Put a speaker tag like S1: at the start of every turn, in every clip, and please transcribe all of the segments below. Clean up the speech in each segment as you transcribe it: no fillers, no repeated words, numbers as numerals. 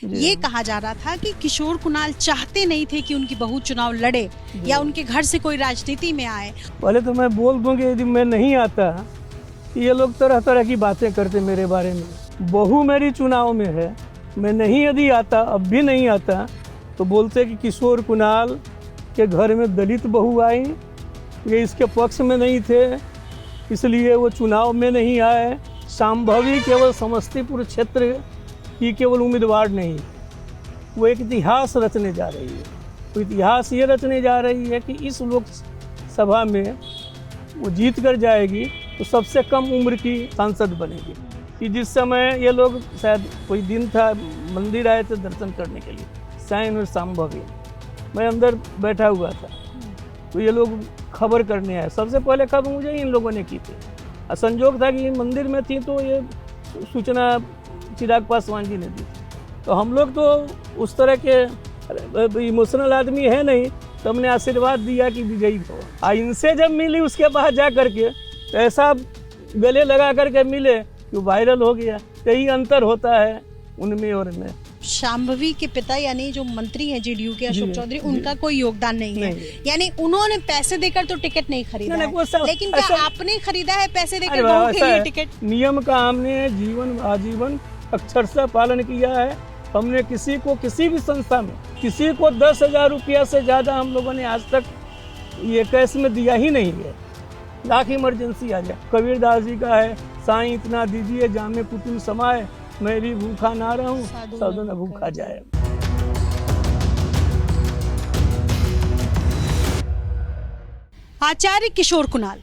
S1: ये कहा जा रहा था कि किशोर कुणाल चाहते नहीं थे कि उनकी बहू चुनाव लड़े या उनके घर से कोई राजनीति में आए।
S2: पहले तो मैं बोल दूं कि यदि मैं नहीं आता, ये लोग तरह तरह की बातें करते मेरे बारे में। बहू मेरी चुनाव में है, मैं नहीं यदि आता, अब भी नहीं आता, तो बोलते कि किशोर कुणाल के घर में दलित बहू आई, ये इसके पक्ष में नहीं थे, इसलिए वो चुनाव में नहीं आए। संभवी केवल समस्तीपुर क्षेत्र की केवल उम्मीदवार नहीं, वो एक इतिहास रचने जा रही है। वो इतिहास ये रचने जा रही है कि इस लोकसभा में वो जीत कर जाएगी तो सबसे कम उम्र की सांसद बनेगी। कि जिस समय ये लोग, शायद कोई दिन था, मंदिर आए थे दर्शन करने के लिए, साइन और संभवी, मैं अंदर बैठा हुआ था, तो ये लोग खबर करने आए। सबसे पहले खबर मुझे इन लोगों ने की थी। संजोग था कि मंदिर में थी तो ये सूचना चिराग पासवान जी ने दी। तो हम लोग तो उस तरह के इमोशनल आदमी है नहीं, तो हमने आशीर्वाद दिया कि विजयी हो। इनसे जब मिली उसके बाद जा करके तो ऐसा गले लगा करके मिले कि वायरल हो गया। यही अंतर होता है उनमें और में।
S1: शांभवी के पिता यानी जो मंत्री हैं जेडीयू के अशोक चौधरी, उनका कोई योगदान नहीं है। यानी उन्होंने पैसे देकर तो टिकट नहीं खरीदा है। लेकिन क्या आपने खरीदा है पैसे देकर बहू के लिए टिकट?
S2: नियम का हमने जीवन आजीवन अक्षरशः पालन किया है। हमने किसी को, किसी भी संस्था में किसी को 10,000 रुपया से ज़्यादा हम लोगों ने आज तक ये कैश में दिया ही नहीं है। लाख इमरजेंसी आ जाए। कबीरदास जी का है, साईं इतना दीजिए जामे कुटुंब समाए, मैं भी भूखा ना रहूं साधु न भूखा जाए।
S1: आचार्य किशोर कुणाल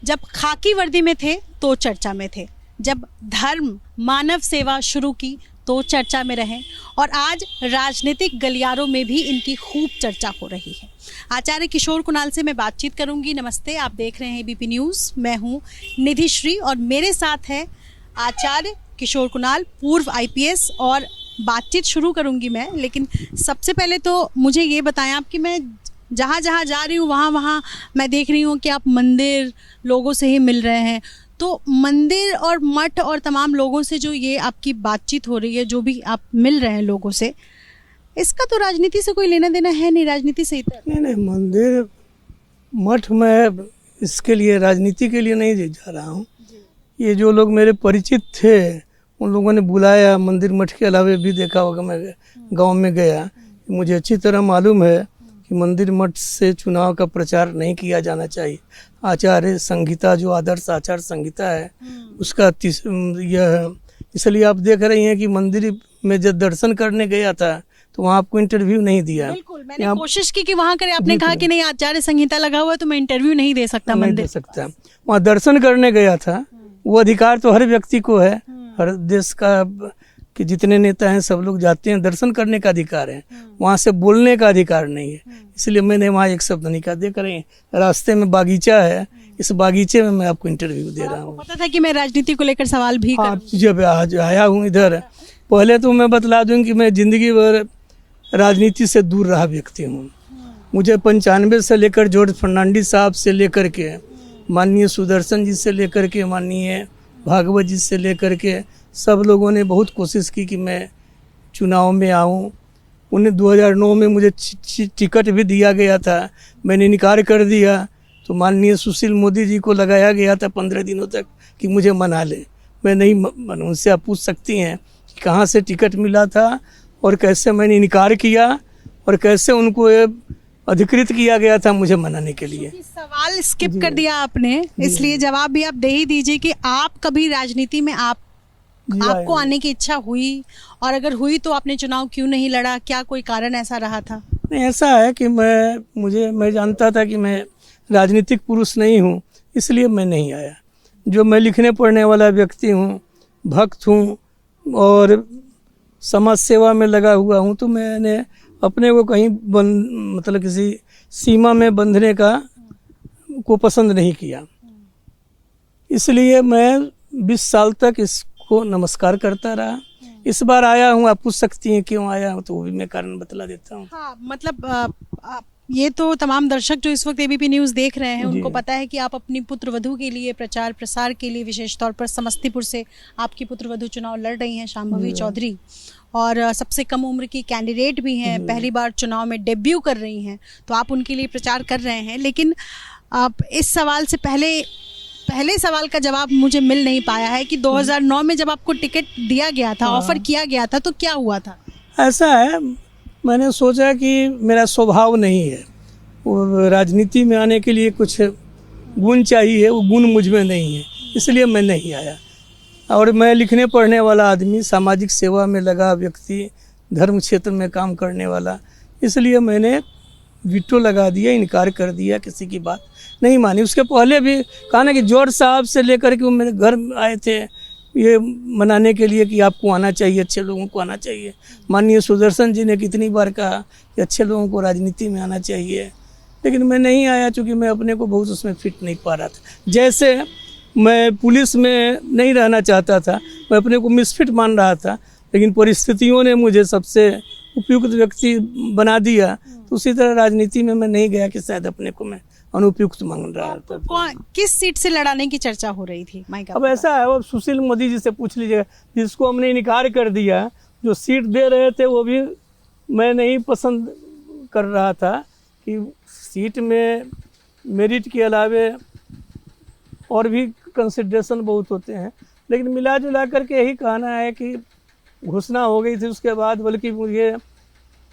S1: जब खाकी वर्दी में थे तो चर्चा में थे, जब धर्म मानव सेवा शुरू की तो चर्चा में रहे, और आज राजनीतिक गलियारों में भी इनकी खूब चर्चा हो रही है। आचार्य किशोर कुणाल से मैं बातचीत करूंगी। नमस्ते, आप देख रहे हैं एबीपी न्यूज़। मैं हूं निधि श्री और मेरे साथ है आचार्य किशोर कुणाल, पूर्व आईपीएस, और बातचीत शुरू करूंगी मैं। लेकिन सबसे पहले तो मुझे ये बताएं आप कि मैं जहाँ जहाँ जा रही हूँ वहाँ मैं देख रही हूँ कि आप मंदिर लोगों से ही मिल रहे हैं। तो मंदिर और मठ और तमाम लोगों से जो ये आपकी बातचीत हो रही है, जो भी आप मिल रहे हैं लोगों से, इसका तो राजनीति से कोई लेना देना है नहीं, राजनीति से इधर
S2: नहीं, मंदिर मठ में इसके लिए राजनीति के लिए नहीं जा रहा हूँ। ये जो लोग मेरे परिचित थे उन लोगों ने बुलाया। मंदिर मठ के अलावा भी देखा होगा, मैं गांव में गया, मुझे अच्छी तरह मालूम है कि मंदिर मठ से चुनाव का प्रचार नहीं किया जाना चाहिए। आचार्य संहिता, जो आदर्श आचार संहिता है, उसका यह, इसलिए आप देख रही हैं कि मंदिर में जब दर्शन करने गया था तो वहाँ आपको इंटरव्यू नहीं दिया।
S1: बिल्कुल, मैंने कोशिश की कि वहाँ करें, आपने कहा कि नहीं आचार्य संहिता लगा हुआ है तो मैं इंटरव्यू नहीं दे सकता।
S2: नहीं दे सकता। वहाँ दर्शन करने गया था, वो अधिकार तो हर व्यक्ति को है, हर देश का कि जितने नेता हैं सब लोग जाते हैं, दर्शन करने का अधिकार है, वहाँ से बोलने का अधिकार नहीं है। इसलिए मैंने वहाँ एक शब्द नहीं कहा। देख रहे हैं रास्ते में बागीचा है, इस बागीचे में मैं आपको इंटरव्यू दे रहा हूँ।
S1: पता था कि मैं राजनीति को लेकर सवाल भी
S2: जब आज आया हूँ इधर, पहले तो मैं बतला दूँ कि मैं जिंदगी भर राजनीति से दूर रहा व्यक्ति हूँ। मुझे 95 से लेकर जॉर्ज फर्नांडिस साहब से लेकर के माननीय सुदर्शन जी से लेकर के माननीय भागवत जी से लेकर के सब लोगों ने बहुत कोशिश की कि मैं चुनाव में आऊं। उन्हें 2009 में मुझे टिकट भी दिया गया था, मैंने इनकार कर दिया। तो माननीय सुशील मोदी जी को लगाया गया था 15 दिनों तक कि मुझे मना ले। मैं नहीं उनसे आप पूछ सकती हैं कि कहाँ से टिकट मिला था और कैसे मैंने इनकार किया और कैसे उनको अधिकृत किया गया था मुझे मनाने के लिए।
S1: सवाल स्किप कर दिया आपने, इसलिए जवाब भी आप दे ही दीजिए कि आप कभी राजनीति में आपको आने की इच्छा हुई, और अगर हुई तो आपने चुनाव क्यों नहीं लड़ा? क्या कोई कारण ऐसा रहा था?
S2: नहीं, ऐसा है कि मैं जानता था कि मैं राजनीतिक पुरुष नहीं हूँ, इसलिए मैं नहीं आया। जो मैं लिखने पढ़ने वाला व्यक्ति हूँ, भक्त हूँ और समाज सेवा में लगा हुआ हूँ, तो मैंने अपने को कहीं मतलब किसी सीमा में बंधने को पसंद नहीं किया। इसलिए मैं 20 साल तक इसको नमस्कार करता रहा। इस बार आया हूँ, आप पूछ सकती हैं क्यों आया हूँ, तो वो भी मैं कारण बतला देता हूँ।
S1: हाँ, मतलब ये तो तमाम दर्शक जो इस वक्त एबीपी न्यूज़ देख रहे हैं उनको पता है कि आप अपनी पुत्रवधू के लिए प्रचार प्रसार के लिए विशेष तौर पर समस्तीपुर से आपकी पुत्रवधू चुनाव लड़ रही हैं, शांभवी चौधरी, और सबसे कम उम्र की कैंडिडेट भी हैं, पहली बार चुनाव में डेब्यू कर रही हैं, तो आप उनके लिए प्रचार कर रहे हैं। लेकिन आप इस सवाल से पहले सवाल का जवाब मुझे मिल नहीं पाया है कि 2009 में जब आपको टिकट दिया गया था, ऑफर किया गया था, तो क्या हुआ था?
S2: ऐसा है, मैंने सोचा कि मेरा स्वभाव नहीं है, वो राजनीति में आने के लिए कुछ गुण चाहिए, वो गुण मुझ में नहीं है, इसलिए मैं नहीं आया। और मैं लिखने पढ़ने वाला आदमी, सामाजिक सेवा में लगा व्यक्ति, धर्म क्षेत्र में काम करने वाला, इसलिए मैंने वीटो लगा दिया, इनकार कर दिया, किसी की बात नहीं मानी। उसके पहले भी कहा ना कि जॉर्ज साहब से लेकर के वो मेरे घर आए थे ये मनाने के लिए कि आपको आना चाहिए, अच्छे लोगों को आना चाहिए। माननीय सुदर्शन जी ने कितनी बार कहा कि अच्छे लोगों को राजनीति में आना चाहिए, लेकिन मैं नहीं आया क्योंकि मैं अपने को बहुत उसमें फिट नहीं पा रहा था। जैसे मैं पुलिस में नहीं रहना चाहता था, मैं अपने को मिसफिट मान रहा था, लेकिन परिस्थितियों ने मुझे सबसे उपयुक्त व्यक्ति बना दिया, तो उसी तरह राजनीति में मैं नहीं गया कि शायद अपने को मैं अनुपयुक्त मान रहा था।
S1: किस सीट से लड़ाने की चर्चा हो रही थी माइक?
S2: अब ऐसा है, अब सुशील मोदी जी से पूछ लीजिएगा, जिसको हमने इनकार कर दिया, जो सीट दे रहे थे वो भी मैं नहीं पसंद कर रहा था कि सीट में मेरिट के अलावे और भी कंसिडरेशन बहुत होते हैं, लेकिन मिला जुला करके यही कहना है कि घोषणा हो गई थी उसके बाद, बल्कि मुझे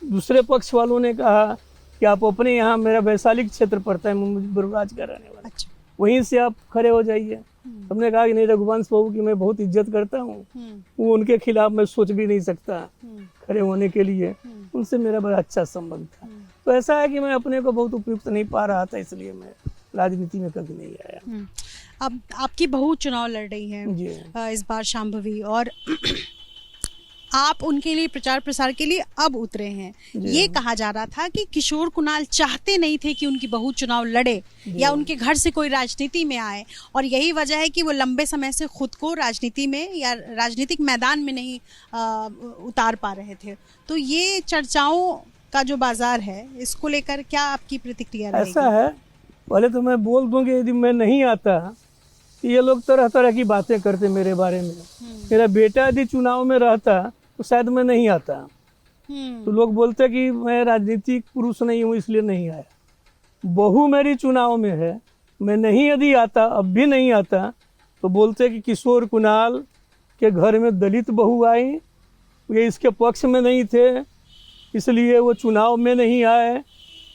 S2: दूसरे पक्ष वालों ने कहा कि आप अपने यहाँ, मेरा वैशाली क्षेत्र पड़ता है, मुझे बरुराज का रहने वाला,
S1: अच्छा,
S2: वहीं से आप खड़े हो जाइए। हमने कहा कि नहीं, रघुवंश बाबू की मैं बहुत इज्जत करता हूँ, वो उनके खिलाफ मैं सोच भी नहीं सकता खड़े होने के लिए, उनसे मेरा बड़ा अच्छा संबंध था। तो ऐसा है कि मैं अपने को बहुत उपयुक्त नहीं पा रहा था, इसलिए मैं राजनीति में कभी नहीं आया।
S1: अब आपकी बहू चुनाव लड़ रही है
S2: जी।
S1: इस बार शांभवी, और आप उनके लिए प्रचार प्रसार के लिए अब उतरे हैं। ये कहा जा रहा था कि किशोर कुणाल चाहते नहीं थे कि उनकी बहू चुनाव लड़े या उनके घर से कोई राजनीति में आए, और यही वजह है कि वो लंबे समय से खुद को राजनीति में या राजनीतिक मैदान में नहीं उतार पा रहे थे। तो ये चर्चाओं का जो बाजार है, इसको लेकर क्या आपकी प्रतिक्रिया रहेगी?
S2: ऐसा है, पहले तो मैं बोल दूं कि यदि मैं नहीं आता, ये लोग तरह तरह की बातें करते मेरे बारे में। मेरा बेटा यदि चुनाव में रहता तो शायद मैं नहीं आता। तो लोग बोलते कि मैं राजनीतिक पुरुष नहीं हूँ इसलिए नहीं आया। बहू मेरी चुनाव में है, मैं नहीं यदि आता, अब भी नहीं आता, तो बोलते कि किशोर कुणाल के घर में दलित बहू आई, ये इसके पक्ष में नहीं थे इसलिए वो चुनाव में नहीं आए।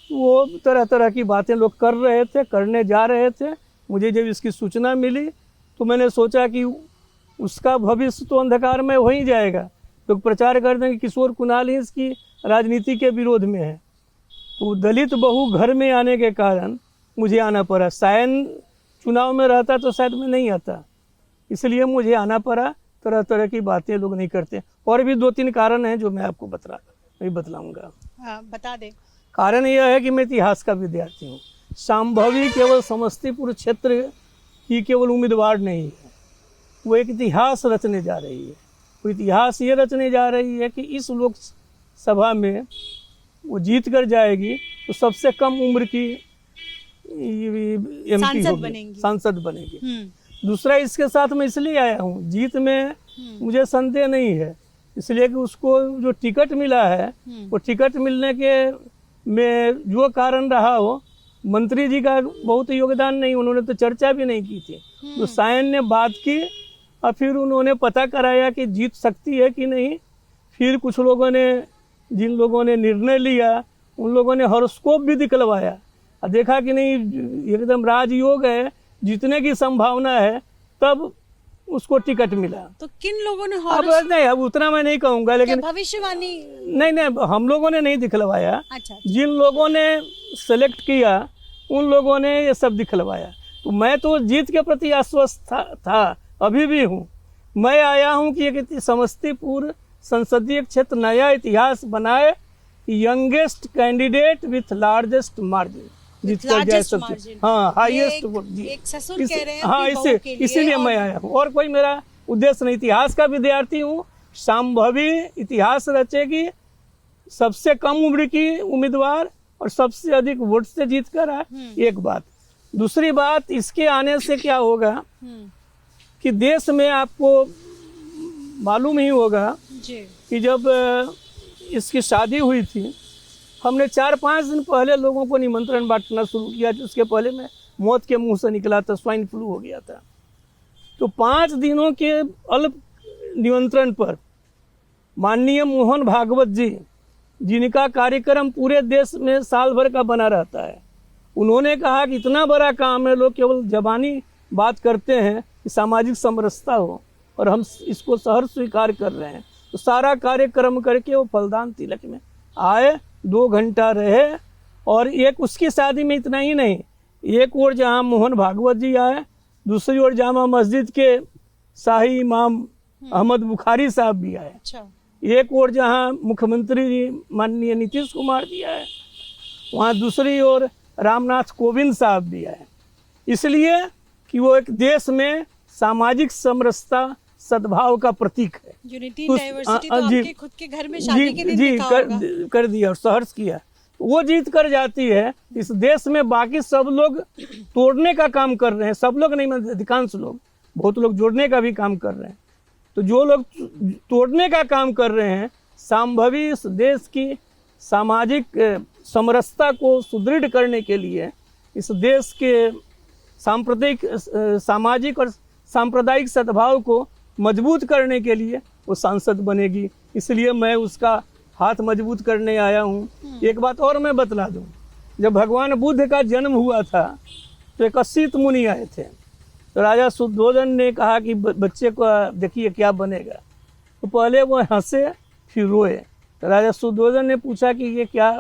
S2: वो तरह तरह की बातें लोग कर रहे थे, करने जा रहे थे। मुझे जब इसकी सूचना मिली तो मैंने सोचा कि उसका भविष्य तो अंधकार में हो ही जाएगा। लोग प्रचार कर दें कि किशोर कुणाल ही इसकी राजनीति के विरोध में है, तो दलित बहू घर में आने के कारण मुझे आना पड़ा। सायन चुनाव में रहता तो शायद मैं नहीं आता, इसलिए मुझे आना पड़ा। तरह तरह की बातें लोग नहीं करते। और भी 2-3 कारण हैं जो मैं आपको बतलाऊंगा।
S1: बता दें।
S2: कारण यह है कि मैं इतिहास का विद्यार्थी हूँ। शांभवी केवल समस्तीपुर क्षेत्र की केवल उम्मीदवार नहीं है, वो एक इतिहास रचने जा रही है। वो इतिहास ये रचने जा रही है कि इस लोकसभा में वो जीत कर जाएगी तो सबसे कम उम्र की एमपी होगी, सांसद बनेगी। दूसरा, इसके साथ मैं इसलिए आया हूँ, जीत में मुझे संदेह नहीं है, इसलिए कि उसको जो टिकट मिला है, वो टिकट मिलने के में जो कारण रहा हो, मंत्री जी का बहुत योगदान नहीं, उन्होंने तो चर्चा भी नहीं की थी। तो सायन ने बात की और फिर उन्होंने पता कराया कि जीत सकती है कि नहीं। फिर कुछ लोगों ने, जिन लोगों ने निर्णय लिया, उन लोगों ने हॉरोस्कोप भी दिखलवाया और देखा कि नहीं एकदम राजयोग है, जीतने की संभावना है, तब उसको टिकट मिला।
S1: तो किन लोगों ने
S2: अब उतना मैं नहीं कहूँगा, लेकिन
S1: भविष्यवाणी
S2: नहीं, हम लोगों ने नहीं दिखलवाया।
S1: अच्छा।
S2: जिन लोगों ने सेलेक्ट किया उन लोगों ने ये सब दिखलवाया। तो मैं तो जीत के प्रति आश्वस्त था, अभी भी हूँ। मैं आया हूँ कि एक समस्तीपुर संसदीय क्षेत्र नया इतिहास बनाए, youngest candidate with largest margin जीत कर जाए सबसे, हाँ, हाईएस्ट वोट जी। हाँ, इसीलिए मैं आया हूँ, और कोई मेरा उद्देश्य नहीं। इतिहास का विद्यार्थी हूँ। शांभवी इतिहास रचेगी, सबसे कम उम्र की उम्मीदवार और सबसे अधिक वोट से जीत कर आए, एक बात। दूसरी बात, इसके आने से क्या होगा कि देश में आपको मालूम ही होगा कि जब इसकी शादी हुई थी, हमने 4-5 दिन पहले लोगों को निमंत्रण बांटना शुरू किया कि उसके पहले मैं मौत के मुंह से निकला था, स्वाइन फ्लू हो गया था। तो 5 दिनों के अल्प निमंत्रण पर माननीय मोहन भागवत जी, जिनका कार्यक्रम पूरे देश में साल भर का बना रहता है, उन्होंने कहा कि इतना बड़ा काम है, लोग केवल जबानी बात करते हैं कि सामाजिक समरसता हो, और हम इसको सहर्ष स्वीकार कर रहे हैं। तो सारा कार्यक्रम करके वो फलदान तिलक में आए, 2 घंटा रहे, और एक उसकी शादी में इतना ही नहीं, एक और जहाँ मोहन भागवत जी आए, दूसरी ओर जामा मस्जिद के शाही इमाम अहमद बुखारी साहब भी आए।
S1: अच्छा।
S2: एक और जहाँ मुख्यमंत्री जी माननीय नीतीश कुमार जी आए, वहाँ दूसरी ओर रामनाथ कोविंद साहब भी आए। इसलिए कि वो एक देश में सामाजिक समरसता सद्भाव का प्रतीक है।
S1: यूनिटी डाइवर्सिटी तो आपके खुद के घर में शादी के दिन
S2: जी
S1: देखा होगा।
S2: कर दिया और सहर्ष किया। वो जीत कर जाती है, इस देश में बाकी सब लोग तोड़ने का काम कर रहे हैं। सब लोग नहीं, मतलब अधिकांश लोग, बहुत लोग जोड़ने का भी काम कर रहे हैं। तो जो लोग तोड़ने का काम कर रहे हैं, संभवी इस देश की सामाजिक समरसता को सुदृढ़ करने के लिए, इस देश के सांप्रदायिक सामाजिक और सांप्रदायिक सद्भाव को मजबूत करने के लिए वो सांसद बनेगी। इसलिए मैं उसका हाथ मजबूत करने आया हूँ। एक बात और मैं बतला दूँ, जब भगवान बुद्ध का जन्म हुआ था तो एक असीत मुनि आए थे। तो राजा शुद्धोधन ने कहा कि बच्चे को देखिए क्या बनेगा। तो पहले वो हंसे फिर रोए। तो राजा शुद्धोधन ने पूछा कि ये क्या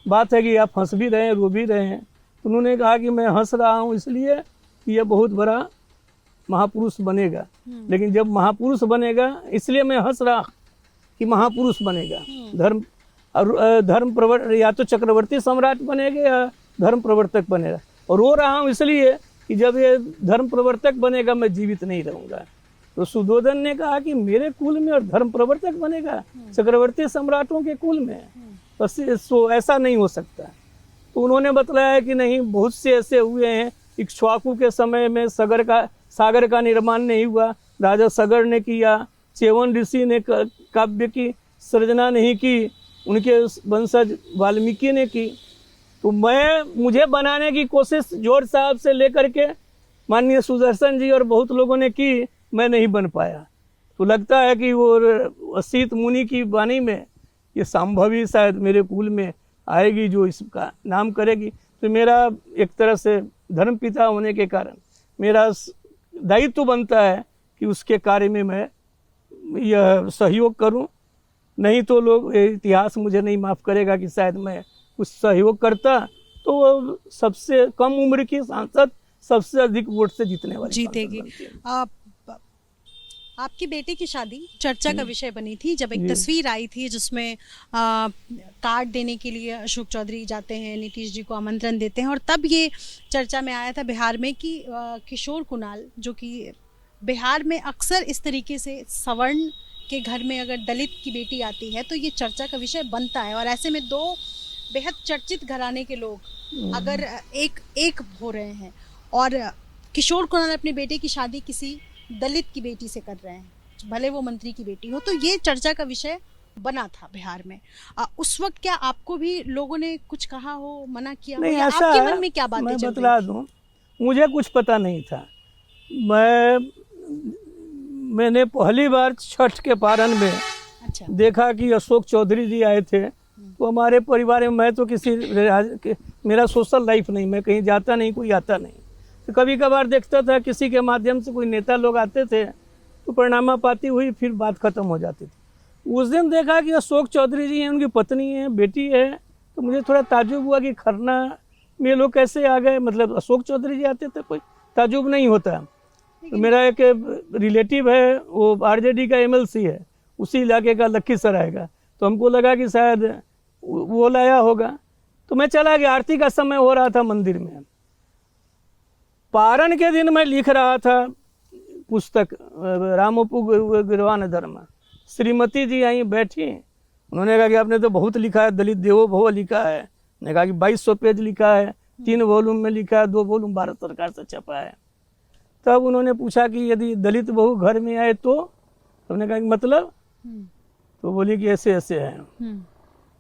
S2: बात है कि आप हंस भी रहे हैं, रो भी रहे हैं। तो उन्होंने कहा कि मैं हंस रहा हूँ इसलिए कि ये बहुत बड़ा महापुरुष बनेगा, लेकिन जब महापुरुष बनेगा इसलिए मैं हंस रहा कि महापुरुष बनेगा। धर्म प्रवर्तक या तो चक्रवर्ती सम्राट बनेगा या धर्म प्रवर्तक बनेगा। और रो रहा हूँ इसलिए कि जब ये धर्म प्रवर्तक बनेगा मैं जीवित नहीं रहूँगा। तो शुद्धोधन ने कहा कि मेरे कुल में और धर्म प्रवर्तक बनेगा चक्रवर्ती सम्राटों के कुल में, तो ऐसा नहीं हो सकता। तो उन्होंने बतलाया कि नहीं, बहुत से ऐसे हुए हैं। इक्ष्वाकु के समय में सागर का निर्माण नहीं हुआ, राजा सगर ने किया। चेवन ऋषि ने काव्य की सृजना नहीं की, उनके वंशज वाल्मीकि ने की। तो मुझे बनाने की कोशिश जोर साहब से लेकर के माननीय सुदर्शन जी और बहुत लोगों ने की, मैं नहीं बन पाया। तो लगता है कि वो असीत मुनि की वाणी में ये संभवी शायद मेरे कुल में आएगी जो इसका नाम करेगी। तो मेरा एक तरह से धर्मपिता होने के कारण मेरा दायित्व बनता है कि उसके कार्य में मैं यह सहयोग करूं। नहीं तो लोग, इतिहास मुझे नहीं माफ़ करेगा कि शायद मैं कुछ सहयोग करता तो वो सबसे कम उम्र की सांसद सबसे अधिक वोट से जीतने वाली
S1: जीतेगी। आपकी बेटे की शादी चर्चा का विषय बनी थी जब एक तस्वीर आई थी जिसमें कार्ड देने के लिए अशोक चौधरी जाते हैं, नीतीश जी को आमंत्रण देते हैं, और तब ये चर्चा में आया था बिहार में कि किशोर कुणाल, जो कि बिहार में अक्सर इस तरीके से सवर्ण के घर में अगर दलित की बेटी आती है तो ये चर्चा का विषय बनता है। और ऐसे में 2 बेहद चर्चित घराने के लोग अगर एक हो रहे हैं और किशोर कुणाल अपने बेटे की शादी किसी दलित की बेटी से कर रहे हैं, भले वो मंत्री की बेटी हो, तो ये चर्चा का विषय बना था बिहार में। उस वक्त क्या आपको भी लोगों ने कुछ कहा हो, मना किया
S2: नहीं,
S1: हो, या
S2: ऐसा
S1: आपके मन में क्या बातें चल रही थी?
S2: बतला दूं, मुझे कुछ पता नहीं था। मैंने पहली बार छठ के पारण में
S1: अच्छा
S2: देखा कि अशोक चौधरी जी आए थे। तो हमारे परिवार में, मैं तो मेरा सोशल लाइफ नहीं, मैं कहीं जाता नहीं, कोई आता नहीं। तो कभी कभार देखता था किसी के माध्यम से कोई नेता लोग आते थे तो प्रणामा पाती हुई फिर बात खत्म हो जाती थी। उस दिन देखा कि अशोक चौधरी जी हैं, उनकी पत्नी है, बेटी है। तो मुझे थोड़ा ताज्जुब हुआ कि खरना में लोग कैसे आ गए, मतलब अशोक चौधरी जी आते थे, कोई ताज्जुब नहीं होता। तो मेरा एक रिलेटिव है, वो आरजेडी का एमएलसी है, उसी इलाके का लखीसराय का। तो हमको लगा कि शायद वो लाया होगा। तो मैं चला गया, आरती का समय हो रहा था मंदिर में। पारण के दिन मैं लिख रहा था पुस्तक रामोपु गिरवान धर्म। श्रीमती जी आई बैठी, उन्होंने कहा कि आपने तो बहुत लिखा है, दलित देवो भव लिखा है। मैंने कहा कि 2200 पेज लिखा है, 3 वॉल्यूम में लिखा है, 2 वॉल्यूम भारत सरकार से छपा है। तब उन्होंने पूछा कि यदि दलित बहू घर में आए तो हमने कहा कि मतलब। तो बोली कि ऐसे ऐसे है।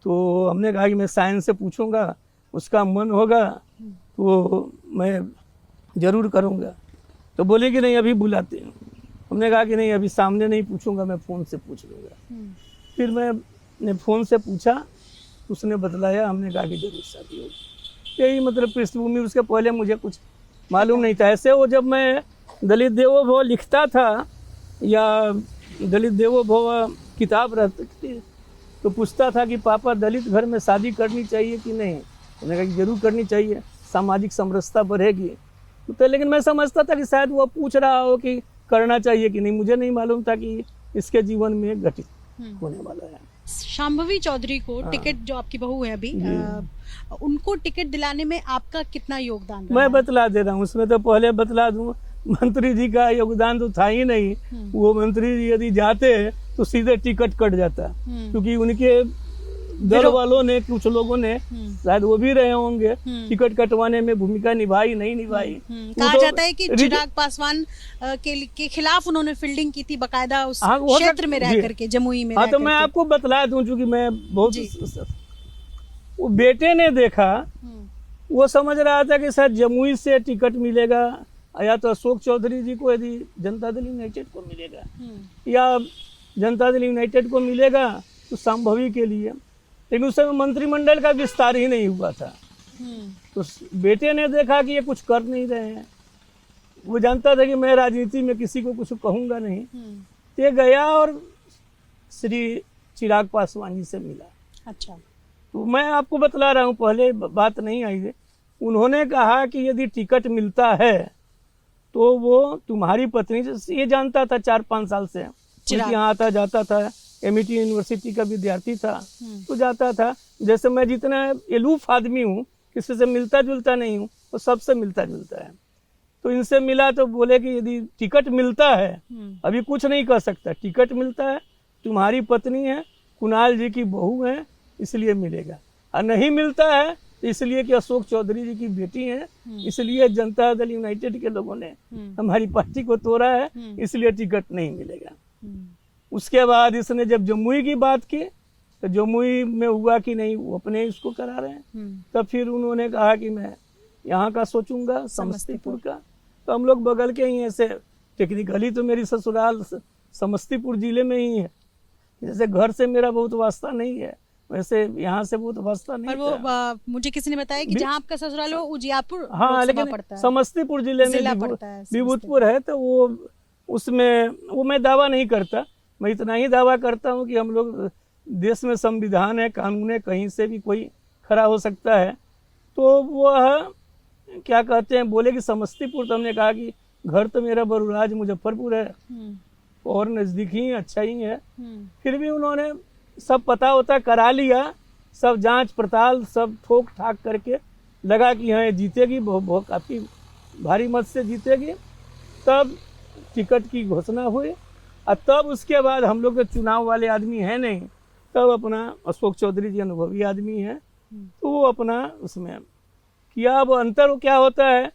S2: तो हमने कहा कि मैं साइंस से पूछूंगा, उसका मन होगा तो मैं ज़रूर करूंगा। तो बोले कि नहीं अभी बुलाते हैं। हमने कहा कि नहीं अभी सामने नहीं पूछूंगा, मैं फ़ोन से पूछ लूँगा। फिर मैंने फ़ोन से पूछा, उसने बतलाया, हमने कहा कि जरूर शादी होगी। यही मतलब पृष्ठभूमि, उसके पहले मुझे कुछ मालूम नहीं था। ऐसे वो जब मैं दलित देवो भव लिखता था या दलित देवो भव किताब रहती थी तो पूछता था कि पापा दलित घर में शादी करनी चाहिए कि नहीं। मैंने कहा कि जरूर करनी चाहिए, सामाजिक समरसता बढ़ेगी। तो लेकिन मैं समझता था कि शायद वो पूछ रहा हो कि करना चाहिए कि नहीं। मुझे नहीं मालूम था कि इसके जीवन में घटित होने वाला है।
S1: शांभवी चौधरी को टिकट, जो आपकी बहू है अभी, उनको टिकट दिलाने में आपका कितना योगदान रहा
S2: मैं
S1: है?
S2: बतला दे रहा हूँ, उसमें तो पहले बतला दूँ, मंत्री जी का योगदान तो था ही नहीं। वो मंत्री जी यदि जाते तो सीधे टिकट कट जाता, क्योंकि उनके दल वालों ने, कुछ लोगों ने, शायद वो भी रहे होंगे, टिकट कटवाने में भूमिका निभाई नहीं निभाई।
S1: कहा जाता है कि चिराग पासवान के खिलाफ उन्होंने फील्डिंग की थी बकायदा उस क्षेत्र में रह करके, जमुई में।
S2: हाँ, तो मैं आपको बतला दूं, चूंकि मैं बहुत, वो बेटे ने देखा, वो समझ रहा था कि शायद जमुई से टिकट मिलेगा, या तो अशोक चौधरी जी को यदि जनता दल यूनाइटेड को मिलेगा, या जनता दल यूनाइटेड को मिलेगा तो संभवी के लिए। लेकिन उस समय मंत्रिमंडल का विस्तार ही नहीं हुआ था। तो बेटे ने देखा कि ये कुछ कर नहीं रहे हैं, वो जानता था कि मैं राजनीति में किसी को कुछ कहूँगा नहीं। ये गया और श्री चिराग पासवान जी से मिला।
S1: अच्छा।
S2: तो मैं आपको बतला रहा हूँ, पहले बात नहीं आई है। उन्होंने कहा कि यदि टिकट मिलता है तो वो तुम्हारी पत्नी, ये जानता था 4-5 साल से, यहाँ आता जाता था, एमईटी यूनिवर्सिटी का विद्यार्थी था, तो जाता था। जैसे मैं जितना एलूफ आदमी हूँ, किसी से मिलता जुलता नहीं हूँ, तो सबसे मिलता जुलता है। तो इनसे मिला तो बोले कि यदि टिकट मिलता है, अभी कुछ नहीं कर सकता, टिकट मिलता है, तुम्हारी पत्नी है, कुणाल जी की बहू है, इसलिए मिलेगा। और नहीं मिलता है इसलिए कि अशोक चौधरी जी की बेटी है, इसलिए जनता दल यूनाइटेड के लोगों ने हमारी पार्टी को तोड़ा है, इसलिए टिकट नहीं मिलेगा। उसके बाद इसने जब जमुई की बात की तो जमुई में हुआ कि नहीं, वो अपने इसको करा रहे हैं। तब फिर उन्होंने कहा कि मैं यहाँ का सोचूंगा, समस्तीपुर का। तो हम लोग बगल के ही, ऐसे टेक्निकली तो मेरी ससुराल समस्तीपुर जिले में ही है, जैसे घर से मेरा बहुत वास्ता नहीं है, वैसे यहाँ से बहुत वास्ता नहीं।
S1: पर वो मुझे किसी ने बताया कि जहाँ आपका ससुराल है वो उजियारपुर,
S2: हाँ, लेकिन समस्तीपुर जिले में विभूतपुर है। तो वो उसमें वो मैं दावा नहीं करता, मैं इतना ही दावा करता हूँ कि हम लोग देश में संविधान है, कानून है, कहीं से भी कोई खड़ा हो सकता है। तो वह क्या कहते हैं, बोले कि समस्तीपुर। तो हमने कहा कि घर तो मेरा बरूराज मुजफ्फरपुर है और नज़दीक ही, अच्छा ही है। फिर भी उन्होंने सब पता होता करा लिया, सब जांच पड़ताल सब ठोक ठाक करके लगा कि हाँ जीतेगी, बहुत काफ़ी भारी मत से जीतेगी। तब टिकट की घोषणा हुई और तब उसके बाद हम लोग के चुनाव वाले आदमी हैं नहीं, तब अपना अशोक चौधरी जी अनुभवी आदमी हैं, तो वो अपना उसमें किया। अब अंतर क्या होता है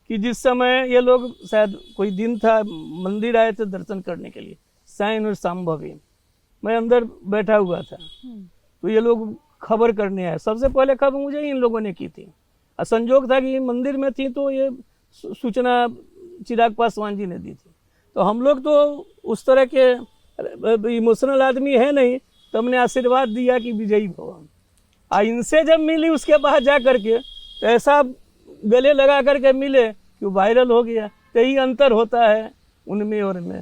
S2: कि जिस समय ये लोग, शायद कोई दिन था, मंदिर आए थे दर्शन करने के लिए, साइन और संभवी, मैं अंदर बैठा हुआ था, तो ये लोग खबर करने आए। सबसे पहले खबर मुझे ही इन लोगों ने की थी, और संजोग था कि मंदिर में थी तो ये सूचना चिराग पासवान जी ने दी थी। तो हम लोग तो उस तरह के इमोशनल आदमी है नहीं, तो हमने आशीर्वाद दिया कि विजयी भव। इनसे जब मिली उसके बाद जा करके तो ऐसा गले लगा करके मिले कि वायरल हो गया। तो यही अंतर होता है उनमें और में।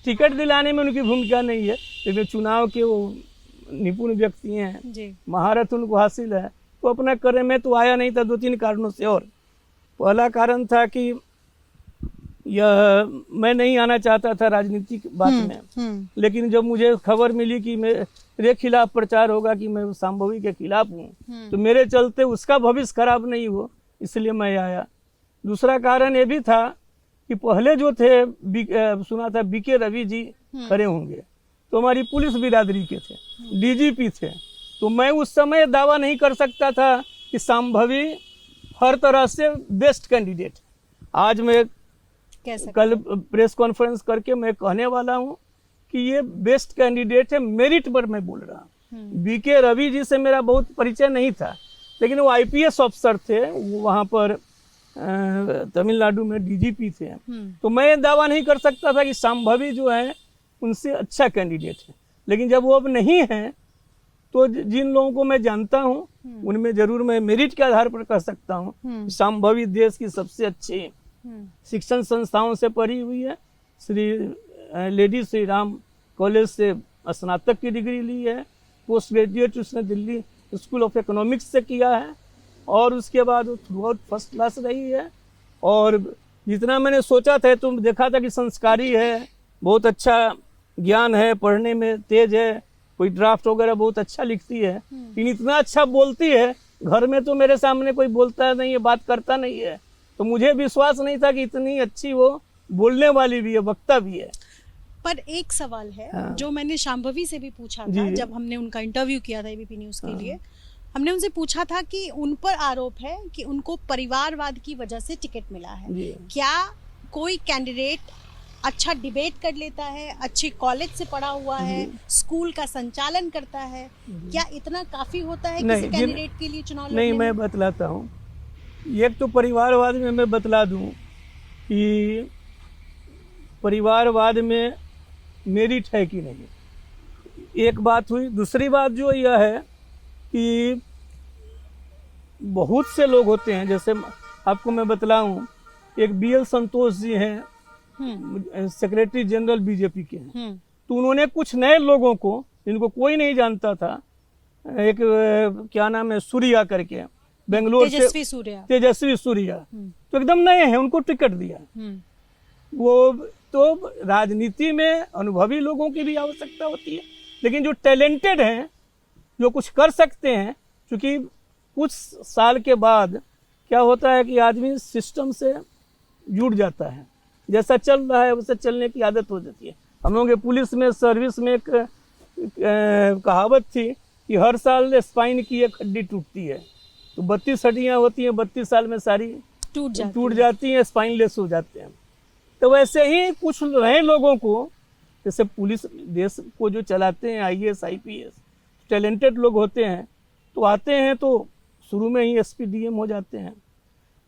S2: टिकट दिलाने में उनकी भूमिका नहीं है, लेकिन चुनाव के वो निपुण व्यक्ति हैं, महारत उनको हासिल है, तो अपना करे। में तो आया नहीं था 2-3 कारणों से। और पहला कारण था कि यह मैं नहीं आना चाहता था राजनीतिक बात में, लेकिन जब मुझे खबर मिली कि मेरे खिलाफ प्रचार होगा कि मैं संभवी के खिलाफ हूँ, तो मेरे चलते उसका भविष्य खराब नहीं हो, इसलिए मैं आया। दूसरा कारण ये भी था कि पहले जो थे सुना था बीके रवि जी खड़े होंगे, तो हमारी पुलिस बिरादरी के थे, डीजीपी थे। तो मैं उस समय दावा नहीं कर सकता था कि संभवी हर तरह से बेस्ट कैंडिडेट। आज मैं कल प्रेस कॉन्फ्रेंस करके मैं कहने वाला हूँ कि ये बेस्ट कैंडिडेट है, मेरिट पर मैं बोल रहा हूँ। बीके रवि जी से मेरा बहुत परिचय नहीं था, लेकिन वो आईपीएस अफसर थे, वो वहाँ पर तमिलनाडु में डीजीपी थे। तो मैं दावा नहीं कर सकता था कि संभवी जो है उनसे अच्छा कैंडिडेट है, लेकिन जब वो अब नहीं है तो जिन लोगों को मैं जानता हूँ उनमें जरूर मैं मेरिट के आधार पर कह सकता हूँ संभवी देश की सबसे अच्छी शिक्षण संस्थाओं से पढ़ी हुई है। लेडी श्री राम कॉलेज से स्नातक की डिग्री ली है, पोस्ट ग्रेजुएट उसने दिल्ली स्कूल ऑफ इकोनॉमिक्स से किया है, और उसके बाद वो थ्रू आउट फर्स्ट क्लास रही है। और जितना मैंने सोचा था, तो देखा था कि संस्कारी है, बहुत अच्छा ज्ञान है, पढ़ने में तेज है, कोई ड्राफ्ट वगैरह बहुत अच्छा लिखती है, लेकिन इतना अच्छा बोलती है, घर में तो मेरे सामने कोई बोलता नहीं है, बात करता नहीं है, तो मुझे विश्वास नहीं था कि इतनी अच्छी वो बोलने वाली भी है, वक्ता भी है।
S1: पर एक सवाल है,
S2: हाँ।
S1: जो मैंने शांभवी से भी पूछा था जब हमने उनका इंटरव्यू किया था एबीपी न्यूज़ के लिए, हमने उनसे पूछा था कि उन पर आरोप है कि उनको परिवारवाद की वजह से टिकट मिला है। क्या कोई कैंडिडेट अच्छा डिबेट कर लेता है, अच्छे कॉलेज से पढ़ा हुआ है, स्कूल का संचालन करता है, क्या इतना काफी होता है किसी कैंडिडेट के लिए चुनाव लड़ने
S2: नहीं,
S1: में?
S2: मैं बतलाता हूँ। एक तो परिवारवाद में मैं बतला दूँ कि परिवारवाद में मेरिट है कि नहीं, एक बात हुई। दूसरी बात जो यह है कि बहुत से लोग होते हैं, जैसे आपको मैं बतलाऊं, एक बीएल संतोष जी हैं, सेक्रेटरी जनरल बीजेपी के हैं, तो उन्होंने कुछ नए लोगों को, जिनको कोई नहीं जानता था, एक क्या नाम है, सूर्या करके, बेंगलोर से, तेजस्वी सूर्या, तो एकदम नए हैं, उनको टिकट दिया। वो तो राजनीति में अनुभवी लोगों की भी आवश्यकता होती है, लेकिन जो टैलेंटेड हैं, जो कुछ कर सकते हैं, क्योंकि कुछ साल के बाद क्या होता है कि आदमी सिस्टम से जुड़ जाता है, जैसा चल रहा है वैसे चलने की आदत हो जाती है। हम लोगों के पुलिस में सर्विस में एक कहावत थी कि हर साल स्पाइन की एक हड्डी टूटती है, तो 32 हड्डियाँ होती हैं, 32 साल में सारी टूट जाती हैं, स्पाइनलेस हो जाते हैं। तो वैसे ही कुछ नए लोगों को, जैसे पुलिस देश को जो चलाते हैं, आईएएस आईपीएस टैलेंटेड लोग होते हैं, तो आते हैं तो शुरू में ही एसपी डीएम हो जाते हैं।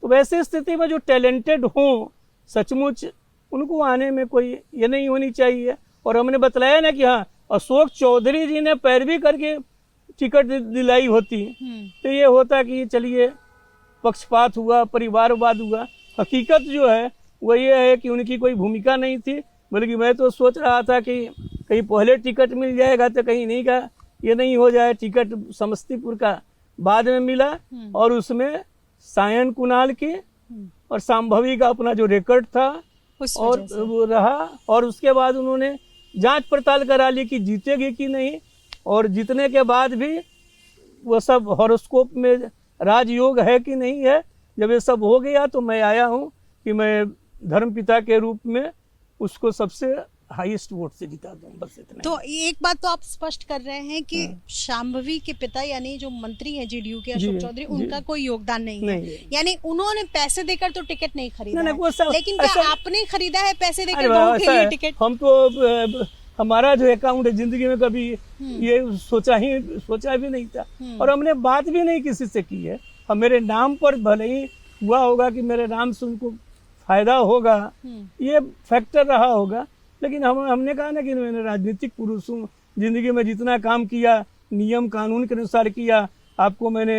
S2: तो वैसे स्थिति में जो टैलेंटेड हों सचमुच, उनको आने में कोई ये नहीं होनी चाहिए। और हमने बतलाया ना कि हाँ, अशोक चौधरी जी ने पैरवी करके टिकट दिलाई होती तो ये होता कि चलिए पक्षपात हुआ, परिवारवाद हुआ। हकीकत जो है वो ये है कि उनकी कोई भूमिका नहीं थी, बल्कि मैं तो सोच रहा था कि कहीं पहले टिकट मिल जाएगा तो कहीं नहीं का ये नहीं हो जाए। टिकट समस्तीपुर का बाद में मिला, और उसमें सायन कुणाल की और संभवी का अपना जो रिकॉर्ड था और वो रहा, और उसके बाद उन्होंने जांच पड़ताल करा ली कि जीतेगी कि नहीं, और जीतने के बाद भी वो सब हॉरोस्कोप में राजयोग है कि नहीं है। जब ये सब हो गया तो मैं आया हूँ कि मैं धर्मपिता के रूप में उसको सबसे हाईएस्ट वोट से जिता दूं, बस इतना।
S1: तो एक बात तो आप स्पष्ट कर रहे हैं कि शांभवी के पिता यानी जो मंत्री हैं जेडीयू के अशोक चौधरी, उनका कोई योगदान नहीं है। यानी उन्होंने पैसे देकर तो टिकट नहीं खरीदा है, लेकिन क्या आपने खरीदा है पैसे देकर बहू के लिए टिकट?
S2: हम तो हमारा जो अकाउंट है जिंदगी में कभी ये सोचा भी नहीं था, और हमने बात भी नहीं किसी से की है। हम मेरे नाम पर भले ही हुआ होगा कि मेरे नाम से उनको फायदा होगा, ये फैक्टर रहा होगा, लेकिन हमने कहा ना कि मैंने राजनीतिक पुरुष हूँ, जिंदगी में जितना काम किया नियम कानून के अनुसार किया। आपको मैंने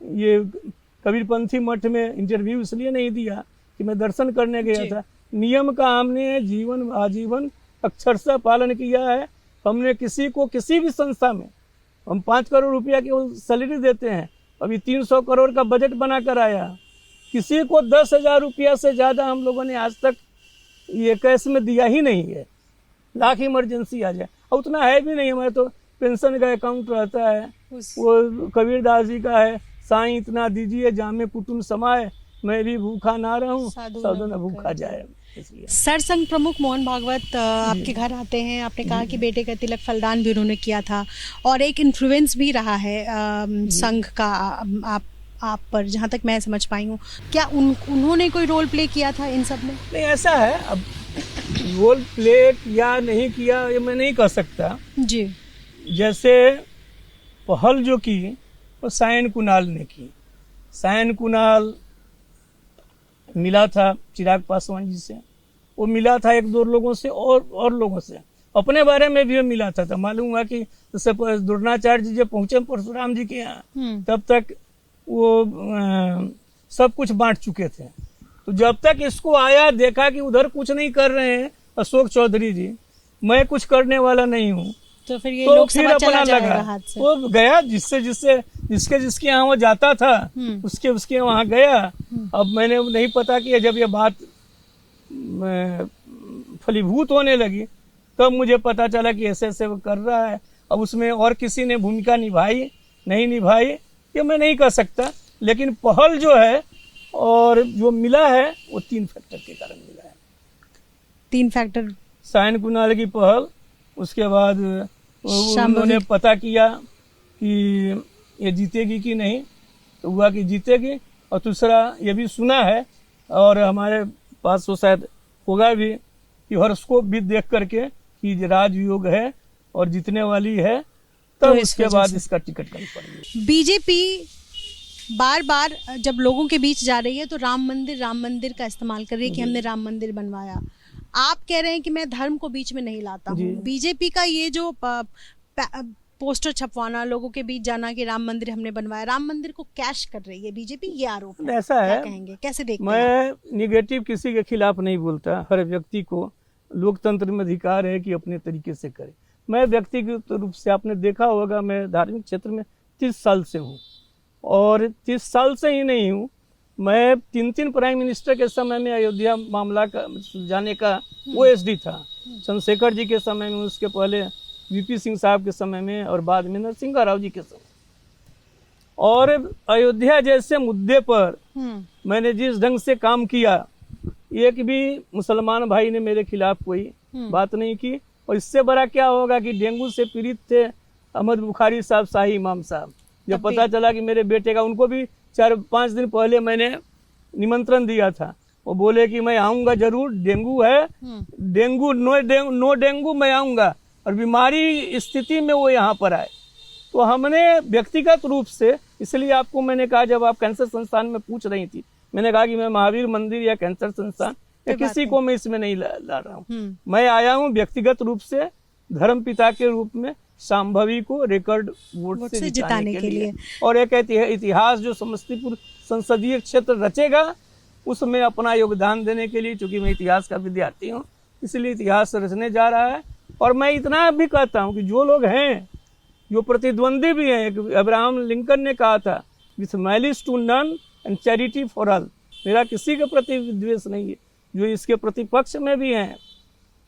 S2: ये कबीरपंथी मठ में इंटरव्यू इसलिए नहीं दिया कि मैं दर्शन करने गया था। नियम का हमने जीवन आजीवन अक्षरशः पालन किया है। हमने किसी को किसी भी संस्था में हम 5 करोड़ रुपया की सैलरी देते हैं, अभी 300 करोड़ का बजट बना कर आया। किसी को 10,000 रुपया से ज़्यादा हम लोगों ने आज तक ये कैश में दिया ही नहीं है। लाख इमरजेंसी आ जाए, और उतना है भी नहीं। हमारे तो पेंशन का अकाउंट रहता है, वो कबीरदास जी का है, साईं इतना दीजिए जामे कुटुंब समाए, मैं भी भूखा ना रहूं साधु न भूखा जाए।
S1: सरसंघ प्रमुख मोहन भागवत आपके घर आते हैं, आपने कहा कि बेटे का तिलक फलदान भी उन्होंने किया था, और एक इन्फ्लुएंस भी रहा है संघ का आप पर, जहाँ तक मैं समझ पाई हूँ। क्या उन्होंने कोई रोल प्ले किया था इन सब में?
S2: नहीं, ऐसा है, अब रोल प्ले किया नहीं किया ये मैं नहीं कह सकता।
S1: जी।
S2: जैसे पहल जो की वो सायन कुणाल ने की। सायन कुणाल मिला था चिराग पासवान जी से, वो मिला था एक दो लोगों से और लोगों से, अपने बारे में भी मिला था। तो मालूम हुआ कि जैसे द्रोणाचार्य जी जब पहुंचे परशुराम जी के यहाँ, तब तक वो सब कुछ बांट चुके थे। तो जब तक इसको आया, देखा कि उधर कुछ नहीं कर रहे हैं अशोक चौधरी जी, मैं कुछ करने वाला नहीं हूँ,
S1: तो फिर ये
S2: तो
S1: लोग
S2: फिर अपना लगा, वो गया जिसके यहाँ वो जाता था, उसके वहाँ गया। अब मैंने नहीं पता कि जब ये बात फलीभूत होने लगी तब मुझे पता चला कि ऐसे ऐसे वो कर रहा है। अब उसमें और किसी ने भूमिका निभाई नहीं निभाई ये मैं नहीं कह सकता, लेकिन पहल जो है और जो मिला है वो 3 फैक्टर के कारण मिला है।
S1: 3 फैक्टर? सायन
S2: कुणाल की पहल, उसके बाद उन्होंने पता किया कि ये जीतेगी कि नहीं, तो हुआ कि जीतेगी। और दूसरा ये भी सुना है और हमारे पास वो शायद होगा भी कि हॉरोस्कोप भी देख करके कि राजयोग है और जीतने वाली है, तब तो उसके बाद इसका टिकट कन्फर्म।
S1: बीजेपी बार बार जब लोगों के बीच जा रही है तो राम मंदिर का इस्तेमाल कर रही है कि हमने राम मंदिर बनवाया। आप कह रहे हैं कि मैं धर्म को बीच में नहीं लाता हूँ। बीजेपी का ये जो पोस्टर छपवाना, लोगों के बीच जाना कि राम मंदिर हमने बनवाया, राम मंदिर को कैश कर रही है बीजेपी, ये आरोप है।
S2: ऐसा है,
S1: कहेंगे कैसे देखते हैं?
S2: मैं निगेटिव किसी के खिलाफ नहीं बोलता। हर व्यक्ति को लोकतंत्र में अधिकार है कि अपने तरीके से करे। मैं व्यक्तिगत रूप से, आपने देखा होगा, मैं धार्मिक क्षेत्र में 30 साल से हूँ और 30 साल से ही नहीं हूँ, मैं 3 प्राइम मिनिस्टर के समय में अयोध्या मामला का सुलझाने का ओएसडी था। चंद्रशेखर जी के समय में, उसके पहले वीपी सिंह साहब के समय में और बाद में नरसिंह राव जी के समय। और अयोध्या जैसे मुद्दे पर मैंने जिस ढंग से काम किया, एक भी मुसलमान भाई ने मेरे खिलाफ कोई बात नहीं की। और इससे बड़ा क्या होगा कि डेंगू से पीड़ित थे अहमद बुखारी साहब, शाही इमाम साहब, जब पता चला कि मेरे बेटे का, उनको भी 4-5 दिन पहले मैंने निमंत्रण दिया था, वो बोले कि मैं आऊँगा जरूर, डेंगू है, डेंगू नो डेंगू मैं आऊँगा, और बीमारी स्थिति में वो यहाँ पर आए। तो हमने व्यक्तिगत रूप से, इसलिए आपको मैंने कहा जब आप कैंसर संस्थान में पूछ रही थी, मैंने कहा कि मैं महावीर मंदिर या कैंसर संस्थान या किसी को मैं इसमें नहीं ला रहा हूँ। मैं आया हूँ व्यक्तिगत रूप से धर्म पिता के रूप में शांभवी को रिकॉर्ड वोट से जिताने के लिए। और एक इतिहास जो समस्तीपुर संसदीय क्षेत्र रचेगा उसमें अपना योगदान देने के लिए, चूंकि मैं इतिहास का विद्यार्थी हूँ, इसलिए इतिहास रचने जा रहा है। और मैं इतना भी कहता हूँ कि जो लोग हैं, जो प्रतिद्वंदी भी हैं, अब्राहम लिंकन ने कहा था, with malice to none and charity for all. मेरा किसी के प्रति विद्वेष नहीं है, जो इसके प्रतिपक्ष में भी हैं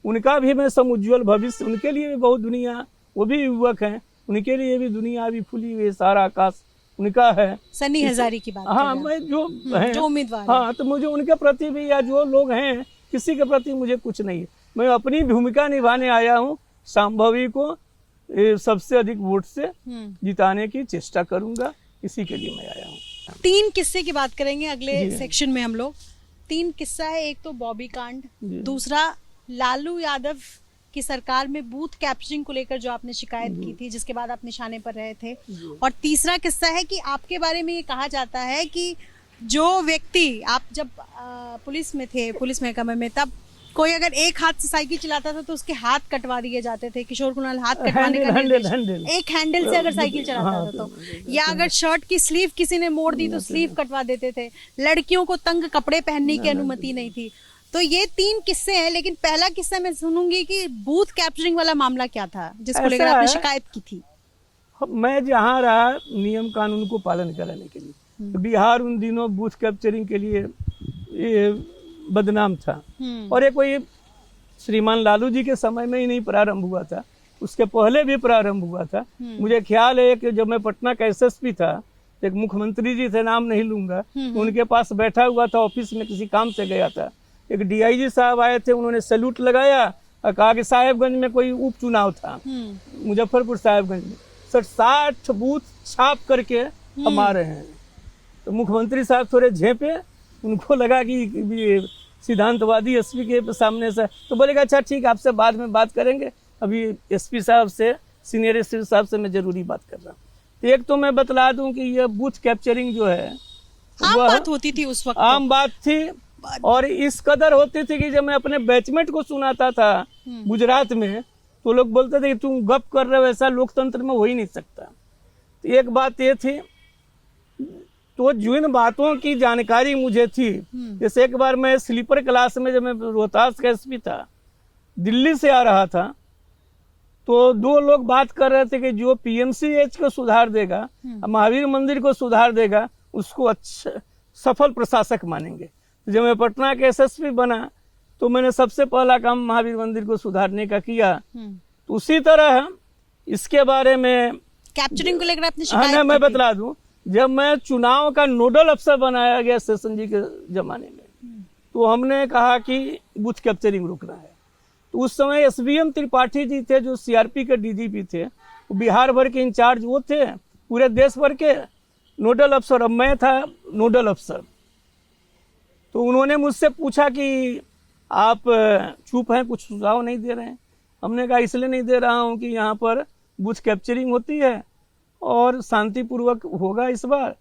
S2: उनका भी मैं समुज्ज्वल भविष्य, उनके लिए भी बहुत दुनिया, वो भी युवक हैं, उनके लिए भी दुनिया भी खुली हुई, सारा आकाश उनका है।
S1: सन्नी हजारी की बात,
S2: हाँ, मैं जो
S1: उम्मीदवार,
S2: हाँ, तो मुझे उनके प्रति भी, या जो लोग हैं, किसी के प्रति मुझे कुछ नहीं है। मैं अपनी भूमिका निभाने आया हूँ, शांभवी को सबसे अधिक वोट से जिताने की चेष्टा करूंगा, इसी के लिए मैं आया हूँ।
S1: 3 किस्से की बात करेंगे अगले सेक्शन में हम लोग। 3 किस्सा है, एक तो बॉबी कांड, दूसरा लालू यादव की सरकार में बूथ कैप्चरिंग को लेकर जो आपने शिकायत की थी, जिसके बाद आप निशाने पर रहे थे, और तीसरा किस्सा है कि आपके बारे में ये कहा जाता है कि जो व्यक्ति, आप जब पुलिस में थे, पुलिस महकमे में, तब कोई अगर एक हाथ से साइकिल चलाता था तो उसके हाथ कटवा दिए जाते थे। किशोर कुणाल हाथ कटवाने का एक हैंडल से अगर साइकिल चलाता था तो, या अगर शर्ट की स्लीव किसी ने मोड़ दी तो स्लीव कटवा देते थे। लड़कियों को तंग कपड़े पहनने की अनुमति नहीं थी। तो ये 3 किस्से हैं, लेकिन पहला किस्सा मैं सुनूंगी कि बूथ कैप्चरिंग वाला मामला क्या था जिसको लेकर आपने शिकायत की थी।
S2: मैं जहाँ रहा नियम कानून को पालन कराने के लिए, बिहार उन दिनों बूथ कैप्चरिंग के लिए ये बदनाम था। और ये कोई श्रीमान लालू जी के समय में ही नहीं प्रारंभ हुआ था, उसके पहले भी प्रारंभ हुआ था। मुझे ख्याल है कि जब मैं पटना का एसएसपी था, एक मुख्यमंत्री जी थे, नाम नहीं लूंगा, उनके पास बैठा हुआ था, ऑफिस में किसी काम से गया था। एक डीआईजी साहब आए थे, उन्होंने सैल्यूट लगाया और कहा कि साहेबगंज में कोई उपचुनाव था, मुजफ्फरपुर साहेबगंज में, 60 बूथ छाप करके हम आ रहे हैं। तो मुख्यमंत्री साहब थोड़े झेपे, उनको लगा कि ये सिद्धांतवादी एसपी के सामने से, तो बोलेगा अच्छा ठीक आपसे बाद में बात करेंगे, अभी एसपी साहब से, सीनियर एसपी साहब से मैं ज़रूरी बात कर रहा हूँ। तो एक तो मैं बतला दूं कि यह बूथ कैप्चरिंग जो है
S1: आम बात होती थी उस वक्त,
S2: आम बात थी, और इस कदर होती थी कि जब मैं अपने बैचमेट को सुनाता था गुजरात में, तो लोग बोलते थे कि तुम गप कर रहे हो, ऐसा लोकतंत्र में हो ही नहीं सकता। तो एक बात ये थी, तो जिन बातों की जानकारी मुझे थी, जैसे एक बार मैं स्लीपर क्लास में, जब मैं रोहतास का एसपी था, दिल्ली से आ रहा था, तो दो लोग बात कर रहे थे कि जो पीएमसीएच को सुधार देगा, महावीर मंदिर को सुधार देगा, उसको अच्छा सफल प्रशासक मानेंगे। जब मैं पटना के एसएसपी बना, तो मैंने सबसे पहला काम महावीर मंदिर को सुधारने का किया। तो उसी तरह इसके बारे में
S1: कैप्चरिंग को लेकर आपने
S2: हाँ
S1: शिकायत
S2: ना, मैं
S1: की थी?
S2: बतला दूं, जब मैं चुनाव का नोडल अफसर बनाया गया शेषन जी के जमाने में, तो हमने कहा कि बूथ कैप्चरिंग रुकना है। तो उस समय एसवीएम त्रिपाठी जी थे, जो सीआरपी के डीजीपी थे, वो बिहार भर के इंचार्ज वो थे, पूरे देश भर के नोडल अफसर। अब मैं था नोडल अफसर, तो उन्होंने मुझसे पूछा कि आप चुप हैं, कुछ सुझाव नहीं दे रहे हैं। हमने कहा इसलिए नहीं दे रहा हूं कि यहाँ पर बूथ कैप्चरिंग होती है और शांतिपूर्वक होगा इस बार,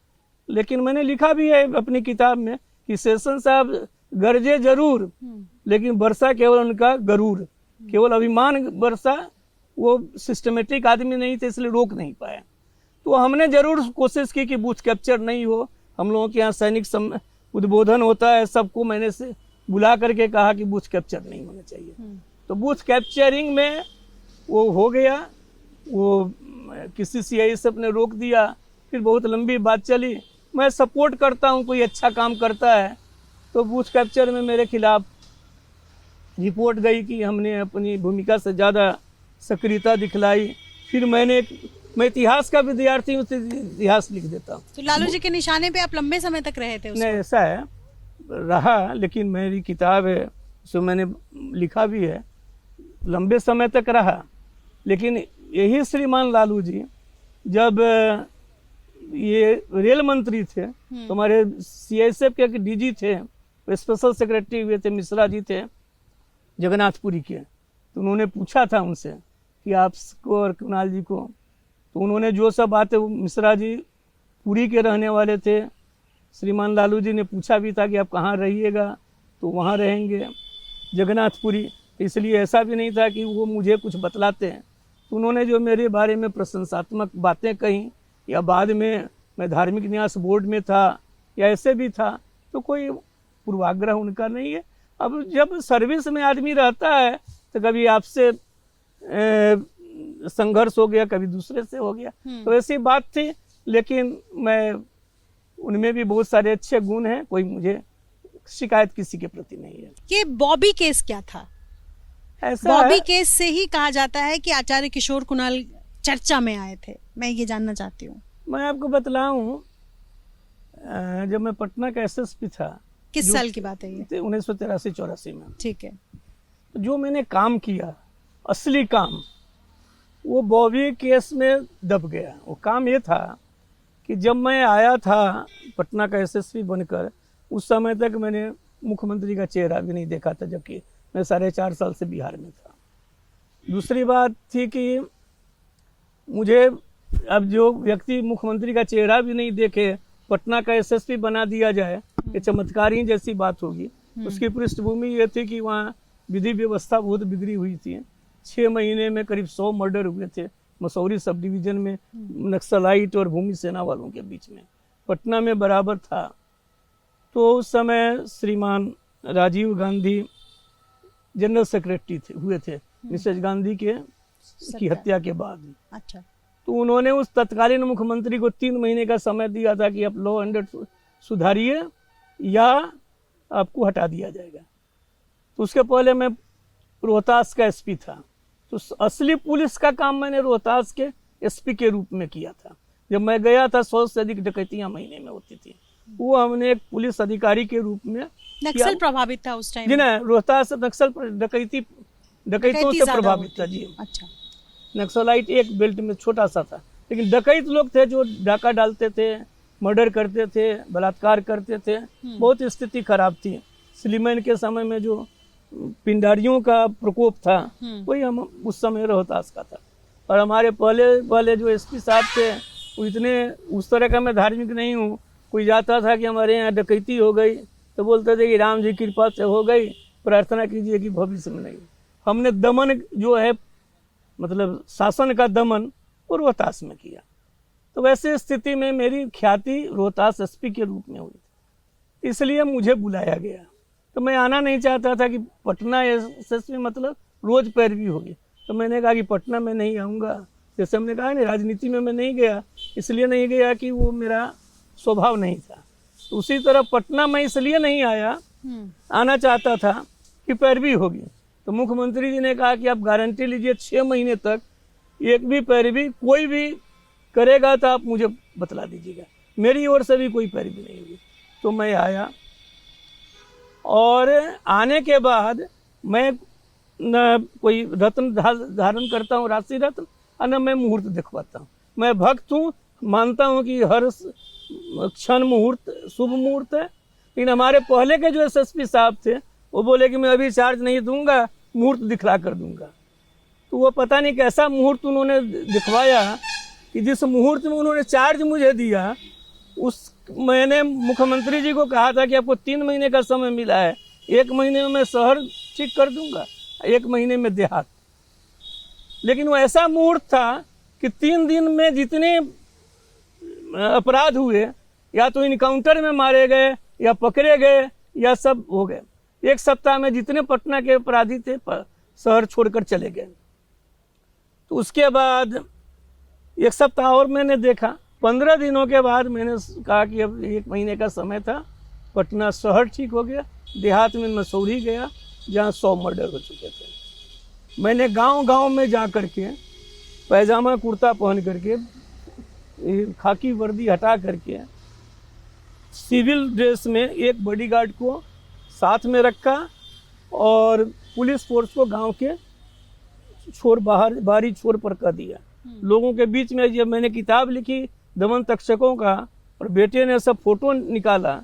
S2: लेकिन मैंने लिखा भी है अपनी किताब में कि शेषन साहब गरजे जरूर, लेकिन बरसा केवल उनका गरूर, केवल अभिमान बरसा, वो सिस्टमेटिक आदमी नहीं थे, इसलिए रोक नहीं पाए। तो हमने जरूर कोशिश की कि बूथ कैप्चर नहीं हो। हम लोगों के यहाँ सैनिक उद्बोधन होता है, सबको मैंने से बुला करके कहा कि बूथ कैप्चर नहीं होना चाहिए। तो बूथ कैप्चरिंग में वो हो गया, वो किसी सीआईएसएफ ने रोक दिया, फिर बहुत लंबी बात चली। मैं सपोर्ट करता हूँ, कोई अच्छा काम करता है तो बूथ कैप्चर में मेरे खिलाफ रिपोर्ट गई कि हमने अपनी भूमिका से ज़्यादा सक्रियता दिखलाई। फिर मैं इतिहास का विद्यार्थी हूँ, तो इतिहास लिख देता हूँ।
S1: तो लालू जी के निशाने पे आप लंबे समय तक रहे थे उस
S2: नहीं,
S1: वक्त?
S2: ऐसा है रहा, लेकिन मेरी किताब है, उसमें मैंने लिखा भी है, लंबे समय तक रहा। लेकिन यही श्रीमान लालू जी जब ये रेल मंत्री थे, तो हमारे सीआईएसएफ के डीजी थे, स्पेशल सेक्रेटरी हुए थे, मिश्रा जी थे जगन्नाथपुरी के। तो उन्होंने पूछा था उनसे कि आपको और कुणाल जी को, तो उन्होंने जो सब बातें, मिश्रा जी पुरी के रहने वाले थे, श्रीमान लालू जी ने पूछा भी था कि आप कहाँ रहिएगा, तो वहाँ रहेंगे जगन्नाथपुरी। इसलिए ऐसा भी नहीं था कि वो मुझे कुछ बतलाते हैं। तो उन्होंने जो मेरे बारे में प्रशंसात्मक बातें कही, या बाद में मैं धार्मिक न्यास बोर्ड में था या ऐसे भी था, तो कोई पूर्वाग्रह उनका नहीं है। अब जब सर्विस में आदमी रहता है तो कभी आपसे संघर्ष हो गया, कभी दूसरे से हो गया, तो ऐसी बात थी। लेकिन मैं उनमें भी बहुत सारे अच्छे गुण हैं, कोई मुझे शिकायत किसी के प्रति नहीं है।
S1: ये बॉबी केस क्या था?
S2: ऐसा
S1: बॉबी
S2: है,
S1: केस से ही कहा जाता है कि आचार्य किशोर कुणाल चर्चा में आए थे। मैं ये जानना चाहती हूँ।
S2: मैं आपको बतलाऊं, जब मैं पटना का एसएसपी था,
S1: किस साल की बात है ये?
S2: 1983-84 में,
S1: ठीक है।
S2: तो जो मैंने काम किया, असली काम, वो बॉबी केस में दब गया। वो काम ये था कि जब मैं आया था पटना का एसएसपी बनकर, उस समय तक मैंने मुख्यमंत्री का चेहरा भी नहीं देखा था, जबकि मैं 4.5 साल से बिहार में था। दूसरी बात थी कि मुझे अब जो व्यक्ति मुख्यमंत्री का चेहरा भी नहीं देखे पटना का एसएसपी बना दिया जाए, ये चमत्कार ही जैसी बात होगी। उसकी पृष्ठभूमि ये थी कि वहाँ विधि व्यवस्था बहुत बिगड़ी हुई थी। 6 महीने में करीब 100 मर्डर हुए थे मसौरी सब डिवीजन में, नक्सलाइट और भूमि सेना वालों के बीच में, पटना में बराबर था। तो उस समय श्रीमान राजीव गांधी जनरल सेक्रेटरी हुए थे मिसेज गांधी की हत्या के बाद।
S1: अच्छा।
S2: तो उन्होंने उस तत्कालीन मुख्यमंत्री को 3 महीने का समय दिया था कि आप लॉ एंड ऑर्डर सुधारिए या आपको हटा दिया जाएगा। तो उसके पहले मैं रोहतास का एसपी था, तो असली पुलिस का काम मैंने रोहतास के एसपी के रूप में किया था। जब मैं गया था 100 से अधिक डकैतियां महीने में होती थी, वो हमने एक पुलिस अधिकारी के रूप में।
S1: नक्सल प्रभावित था उस टाइम?
S2: जी ना, रोहतास नक्सल डकैतों से प्रभावित था जी।
S1: अच्छा।
S2: नक्सलाइट एक बेल्ट में छोटा सा था, लेकिन डकैत लोग थे जो डाका डालते थे, मर्डर करते थे, बलात्कार करते थे, बहुत स्थिति खराब थी। स्लीमैन के समय में जो पिंडारियों का प्रकोप था वही हम उस समय रोहतास का था। और हमारे पहले वाले जो एसपी साहब थे वो इतने, उस तरह का मैं धार्मिक नहीं हूँ, कोई जाता था कि हमारे यहाँ डकैती हो गई तो बोलते थे कि राम जी की कृपा से हो गई, प्रार्थना कीजिए कि भविष्य में नहीं। हमने दमन जो है, मतलब शासन का दमन, वो रोहतास में किया। तो वैसे स्थिति में मेरी ख्याति रोहतास एसपी के रूप में हुई थी, इसलिए मुझे बुलाया गया। तो मैं आना नहीं चाहता था कि पटना एसएसपी मतलब रोज पैरवी होगी। तो मैंने कहा कि पटना में नहीं आऊँगा। जैसे हमने कहा ना, राजनीति में मैं नहीं गया, इसलिए नहीं गया कि वो मेरा स्वभाव नहीं था। तो उसी तरह पटना में इसलिए नहीं आया, आना चाहता था कि पैरवी होगी। तो मुख्यमंत्री जी ने कहा कि आप गारंटी लीजिए 6 महीने तक एक भी पैरवी कोई भी करेगा तो आप मुझे बतला दीजिएगा। मेरी ओर से भी कोई पैरवी नहीं हुई। तो मैं आया, और आने के बाद मैं न कोई रत्न धारण करता हूँ, राशि रत्न, और न मैं मुहूर्त दिखवाता हूँ। मैं भक्त हूँ, मानता हूँ कि हर क्षण मुहूर्त शुभ मुहूर्त है। लेकिन हमारे पहले के जो एसएसपी साहब थे वो बोले कि मैं अभी चार्ज नहीं दूंगा, मुहूर्त दिखला कर दूंगा। तो वो पता नहीं कैसा मुहूर्त उन्होंने दिखवाया कि जिस मुहूर्त में उन्होंने चार्ज मुझे दिया, उस मैंने मुख्यमंत्री जी को कहा था कि आपको 3 महीने का समय मिला है, 1 महीने में मैं शहर ठीक कर दूंगा, 1 महीने में देहात। लेकिन वो ऐसा मुहूर्त था कि 3 दिन में जितने अपराध हुए, या तो इनकाउंटर में मारे गए या पकड़े गए या सब हो गए। 1 सप्ताह में जितने पटना के अपराधी थे शहर छोड़कर चले गए। तो उसके बाद 1 सप्ताह और मैंने देखा। 15 दिनों के बाद मैंने कहा कि अब 1 महीने का समय था, पटना शहर ठीक हो गया। देहात में मसूरी गया जहाँ 100 मर्डर हो चुके थे। मैंने गांव-गांव में जा करके पैजामा कुर्ता पहन करके, खाकी वर्दी हटा करके, सिविल ड्रेस में एक बॉडीगार्ड को साथ में रखा और पुलिस फोर्स को गांव के छोर बाहरी छोर पर कर दिया। लोगों के बीच में जब मैंने किताब लिखी दमन तक्षकों का और बेटे ने सब फोटो निकाला,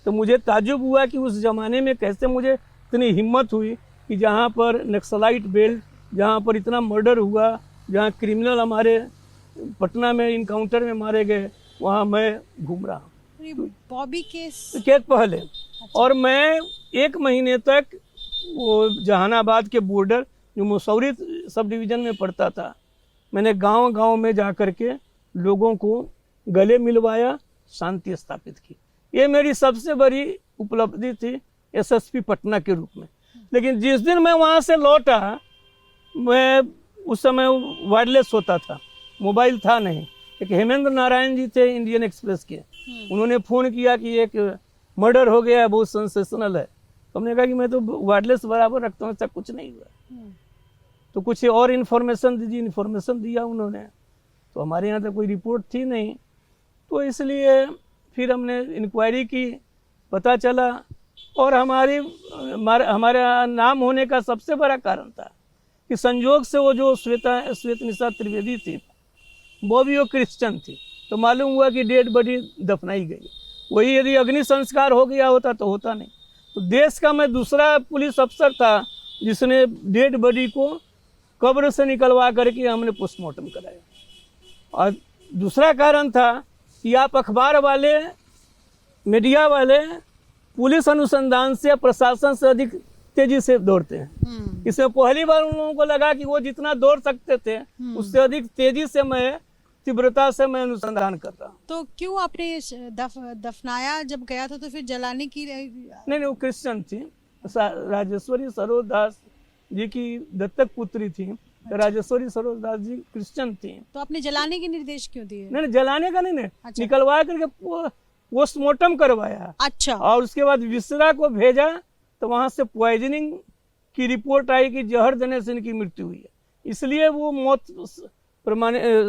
S2: तो मुझे ताज्जुब हुआ कि उस ज़माने में कैसे मुझे इतनी हिम्मत हुई कि जहाँ पर नक्सलाइट बेल्ट, जहाँ पर इतना मर्डर हुआ, जहाँ क्रिमिनल हमारे पटना में इनकाउंटर में मारे गए, वहाँ मैं घूम रहा हूँ
S1: बॉबी केस
S2: के पहले। और मैं 1 महीने तक वो जहानाबाद के बॉर्डर जो मसूरी सब डिवीज़न में पड़ता था, मैंने गांव-गांव में जा कर के लोगों को गले मिलवाया, शांति स्थापित की। ये मेरी सबसे बड़ी उपलब्धि थी एसएसपी पटना के रूप में। लेकिन जिस दिन मैं वहाँ से लौटा, मैं उस समय वायरलेस होता था, मोबाइल था नहीं। एक हेमेंद्र नारायण जी थे इंडियन एक्सप्रेस के, उन्होंने फ़ोन किया कि एक मर्डर हो गया है, बहुत सेंसेशनल है। तो हमने कहा कि मैं तो वायरलेस बराबर रखता हूँ, ऐसा कुछ नहीं हुआ। तो कुछ और इन्फॉर्मेशन दीजिए, इन्फॉर्मेशन दिया उन्होंने। तो हमारे यहाँ तो कोई रिपोर्ट थी नहीं, तो इसलिए फिर हमने इंक्वायरी की, पता चला। और हमारा नाम होने का सबसे बड़ा कारण था कि संयोग से वो जो श्वेत निशा त्रिवेदी थी, वो भी वो क्रिश्चियन थी। तो मालूम हुआ कि डेड बॉडी दफनाई गई। वही यदि अग्नि संस्कार हो गया होता तो होता नहीं। तो देश का मैं दूसरा पुलिस अफसर था जिसने डेड बॉडी को कब्र से निकलवा करके हमने पोस्टमार्टम कराया। और दूसरा कारण था कि आप अखबार वाले, मीडिया वाले पुलिस अनुसंधान से, प्रशासन से अधिक तेजी से दौड़ते हैं। इसमें पहली बार उन लोगों को लगा कि वो जितना दौड़ सकते थे उससे अधिक तेजी से मैं, तीव्रता से मैं अनुसंधान कर रहा हूँ।
S1: तो क्यों आपने दफनाया जब गया था तो फिर जलाने की?
S2: नहीं, वो क्रिश्चियन थी, राजेश्वरी सरोज दास जी की दत्तक पुत्री थी। अच्छा। राजेश्वरी सरोज दास जी क्रिश्चियन थी।
S1: तो आपने जलाने के निर्देश क्यों दिए?
S2: नहीं, जलाने का नहीं, अच्छा। निकलवा करके पोस्टमार्टम करवाया।
S1: अच्छा।
S2: और उसके बाद विसरा को भेजा, तो वहां से पॉइजनिंग की रिपोर्ट आई कि जहर देने से इनकी मृत्यु हुई है, इसलिए वो मौत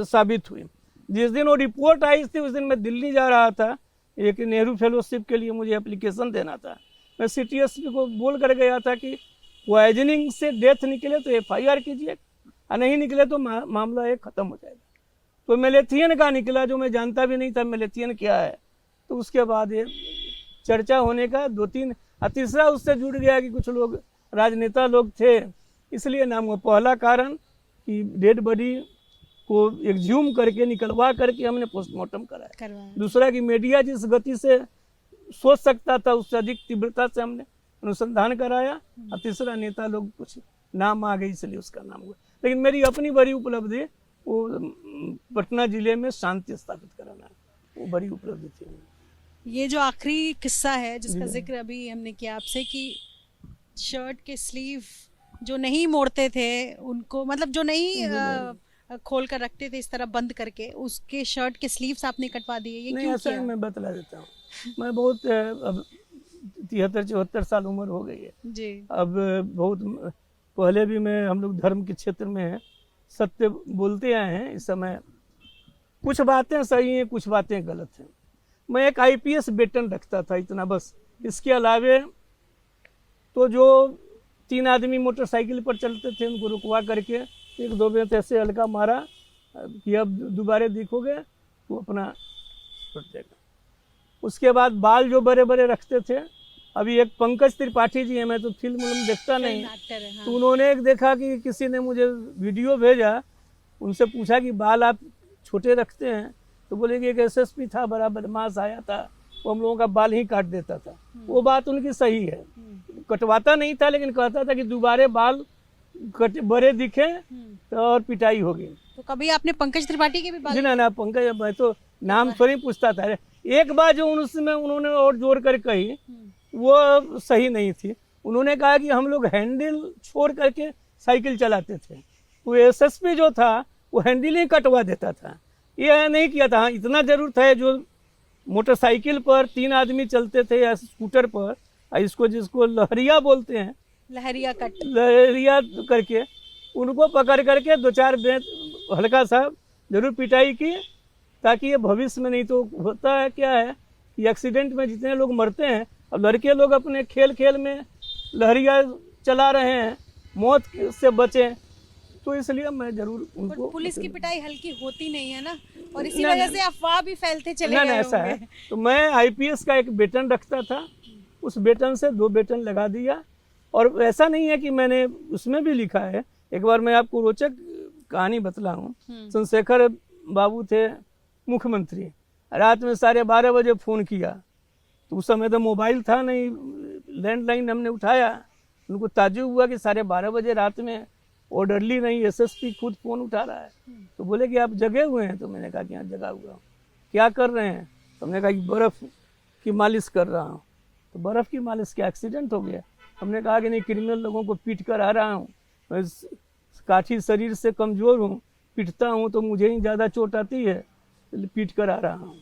S2: साबित हुई। जिस दिन वो रिपोर्ट आई थी उस दिन मैं दिल्ली जा रहा था, एक नेहरू फेलोशिप के लिए मुझे एप्लीकेशन देना था। मैं CTSP को बोल कर गया था कि पॉइजनिंग से डेथ निकले तो FIR कीजिए, और नहीं निकले तो मामला एक ख़त्म हो जाएगा। तो मेलेथियन का निकला, जो मैं जानता भी नहीं था मेलेथियन क्या है। तो उसके बाद ये चर्चा होने का 2-3 तीसरा उससे जुड़ गया कि कुछ लोग राजनेता लोग थे, इसलिए नाम हुआ। पहला कारण कि डेड बॉडी को एक्सह्यूम करके निकलवा करके हमने पोस्टमार्टम कराया। दूसरा कि मीडिया जिस गति से सोच सकता था उससे अधिक तीव्रता से हमने अनुसंधान कराया। और तीसरा नेता लोग कुछ नाम आ गई इसलिए उसका नाम हुआ। लेकिन मेरी अपनी बड़ी उपलब्धि वो पटना जिले में शांति स्थापित कराना, वो बड़ी उपलब्धि थी।
S1: ये जो आखिरी किस्सा है जिसका जिक्र अभी हमने किया आपसे कि शर्ट के स्लीव जो नहीं मोड़ते थे उनको, मतलब जो नहीं खोल कर रखते थे इस तरह बंद करके, उसके शर्ट के स्लीव्स आपने कटवा दिए, ये
S2: नहीं
S1: क्यों
S2: ऐसा
S1: किया?
S2: मैं बतला देता हूँ। मैं बहुत अब 73-74 साल उम्र हो गई है
S1: जी।
S2: अब। बहुत पहले भी मैं, हम लोग धर्म के क्षेत्र में हैं, सत्य बोलते आए हैं। इस समय कुछ बातें सही हैं, कुछ बातें गलत हैं। मैं एक IPS बेटन रखता था, इतना बस। इसके अलावे तो जो 3 आदमी मोटरसाइकिल पर चलते थे उनको रुकवा करके 1-2 बेत ऐसे हल्का मारा कि अब दोबारा दिखोगे तो अपना छूट जाएगा। उसके बाद बाल जो बड़े बड़े रखते थे, अभी एक पंकज त्रिपाठी जी हैं, मैं तो फिल्म देखता नहीं,
S1: हाँ।
S2: तो उन्होंने एक देखा कि किसी ने मुझे वीडियो भेजा, उनसे पूछा कि बाल आप छोटे रखते हैं, तो बोले कि एक SSP था, बड़ा बदमाश आया था, वो हम लोगों का बाल ही काट देता था। वो बात उनकी सही है, कटवाता नहीं था, लेकिन कहता था कि दोबारा बाल बड़े दिखे तो और पिटाई होगी।
S1: तो कभी आपने पंकज त्रिपाठी के भी बाल?
S2: जी ना, पंकज, मैं तो नाम थोड़ी पूछता था। एक बात जो उसमें उन्होंने और जोर कर कही वो सही नहीं थी। उन्होंने कहा कि हम लोग हैंडल छोड़ करके साइकिल चलाते थे, वो SSP जो था वो हैंडल ही कटवा देता था, ये नहीं किया था। हाँ, इतना जरूर था, जो मोटरसाइकिल पर 3 आदमी चलते थे या स्कूटर पर, इसको जिसको लहरिया बोलते हैं,
S1: लहरिया कट,
S2: लहरिया करके उनको पकड़ करके 2-4 बेत हल्का सा जरूर पिटाई की, ताकि ये भविष्य में नहीं तो होता है क्या है कि एक्सीडेंट में जितने लोग मरते हैं, अब लड़के लोग अपने खेल खेल में लहरिया चला रहे हैं, मौत से बचें, तो इसलिए मैं जरूर उनको।
S1: पुलिस की पिटाई हल्की होती नहीं है ना, और इसी वजह से अफवाह भी फैलते चले गए
S2: ऐसा है। तो मैं IPS का एक बेटन रखता था, उस बेटन से 2 बेटन लगा दिया। और ऐसा नहीं है कि मैंने उसमें भी लिखा है, एक बार मैं आपको रोचक कहानी बतलाऊं। चंद्रशेखर बाबू थे मुख्यमंत्री, रात में 12:30 बजे फ़ोन किया, तो उस समय तो मोबाइल था नहीं, लैंडलाइन हमने उठाया। उनको ताज्जुब हुआ कि 12:30 बजे रात में ऑर्डरली नहीं, SSP खुद फ़ोन उठा रहा है। तो बोले कि आप जगे हुए हैं? तो मैंने कहा कि हाँ जगा हुआ हूँ। क्या कर रहे हैं? तो हमने कहा कि बर्फ़ की मालिश कर रहा हूँ। तो बर्फ़ की मालिश, क्या एक्सीडेंट हो गया? हमने कहा कि नहीं, क्रिमिनल लोगों को पीट कर आ रहा हूँ, मैं काठी शरीर से कमज़ोर हूँ, पीटता हूँ तो मुझे ही ज़्यादा चोट आती है, पीट कर आ रहा हूँ।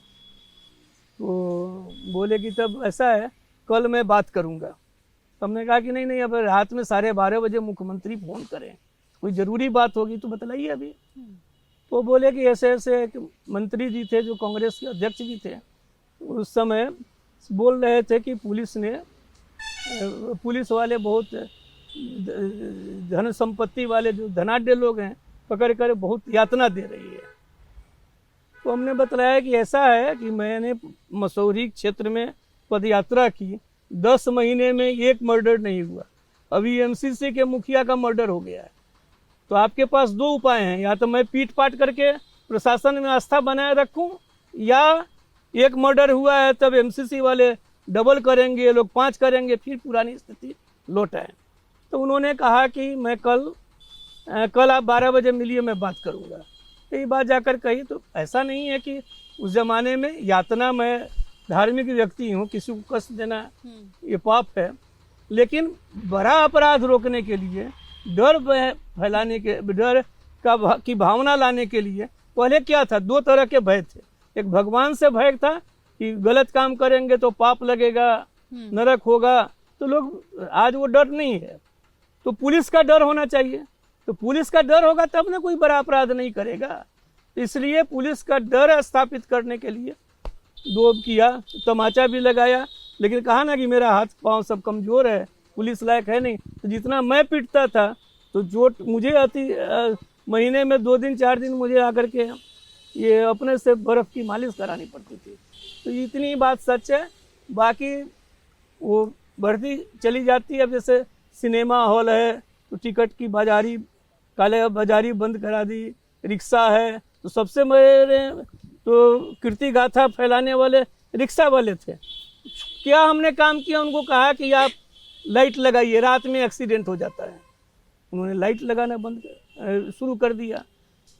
S2: तो बोले कि तब ऐसा है, कल मैं बात करूँगा। हमने कहा कि नहीं, अब रात में 12:30 बजे मुख्यमंत्री फ़ोन करें, कोई ज़रूरी बात होगी तो बतलाइए अभी। तो बोले कि ऐसे ऐसे एक मंत्री जी थे जो कांग्रेस के अध्यक्ष भी थे, उस समय बोल रहे थे कि पुलिस वाले बहुत धन संपत्ति वाले जो धनाढ्य लोग हैं पकड़ कर बहुत यातना दे रही है। तो हमने बतलाया कि ऐसा है कि मैंने मसूरी क्षेत्र में पदयात्रा की, 10 महीने में एक मर्डर नहीं हुआ। अभी MCC के मुखिया का मर्डर हो गया है। तो आपके पास 2 उपाय हैं, या तो मैं पीट पाट करके प्रशासन में आस्था बनाए रखूं, या एक मर्डर हुआ है तब MCC वाले डबल करेंगे, लोग 5 करेंगे, फिर पुरानी स्थिति लौट आए। तो उन्होंने कहा कि मैं कल आप 12 बजे मिलिए, मैं बात करूँगा। यही बात जाकर कही। तो ऐसा नहीं है कि उस ज़माने में यातना, मैं धार्मिक व्यक्ति हूँ, किसी को कष्ट देना ये पाप है, लेकिन बड़ा अपराध रोकने के लिए, डर फैलाने के, डर की भावना लाने के लिए पहले क्या था, 2 तरह के भय थे। एक भगवान से भय था कि गलत काम करेंगे तो पाप लगेगा, नरक होगा, तो लोग, आज वो डर नहीं है। तो पुलिस का डर होना चाहिए, तो पुलिस का डर होगा तब ना कोई बड़ा अपराध नहीं करेगा। इसलिए पुलिस का डर स्थापित करने के लिए 2 किया, तमाचा भी लगाया, लेकिन कहा ना कि मेरा हाथ पांव सब कमज़ोर है, पुलिस लायक है नहीं। तो जितना मैं पीटता था तो चोट मुझे आती, महीने में 2 दिन 4 दिन मुझे आकर के ये अपने से बर्फ़ की मालिश करानी पड़ती थी। तो इतनी बात सच है। बाकी वो बढ़ती चली जाती है। अब जैसे सिनेमा हॉल है तो टिकट की बाजारी, काले बाजारी बंद करा दी। रिक्शा है तो सबसे मेरे तो कीर्ति गाथा फैलाने वाले रिक्शा वाले थे। क्या हमने काम किया, उनको कहा कि आप लाइट लगाइए, रात में एक्सीडेंट हो जाता है। उन्होंने लाइट लगाना शुरू कर दिया।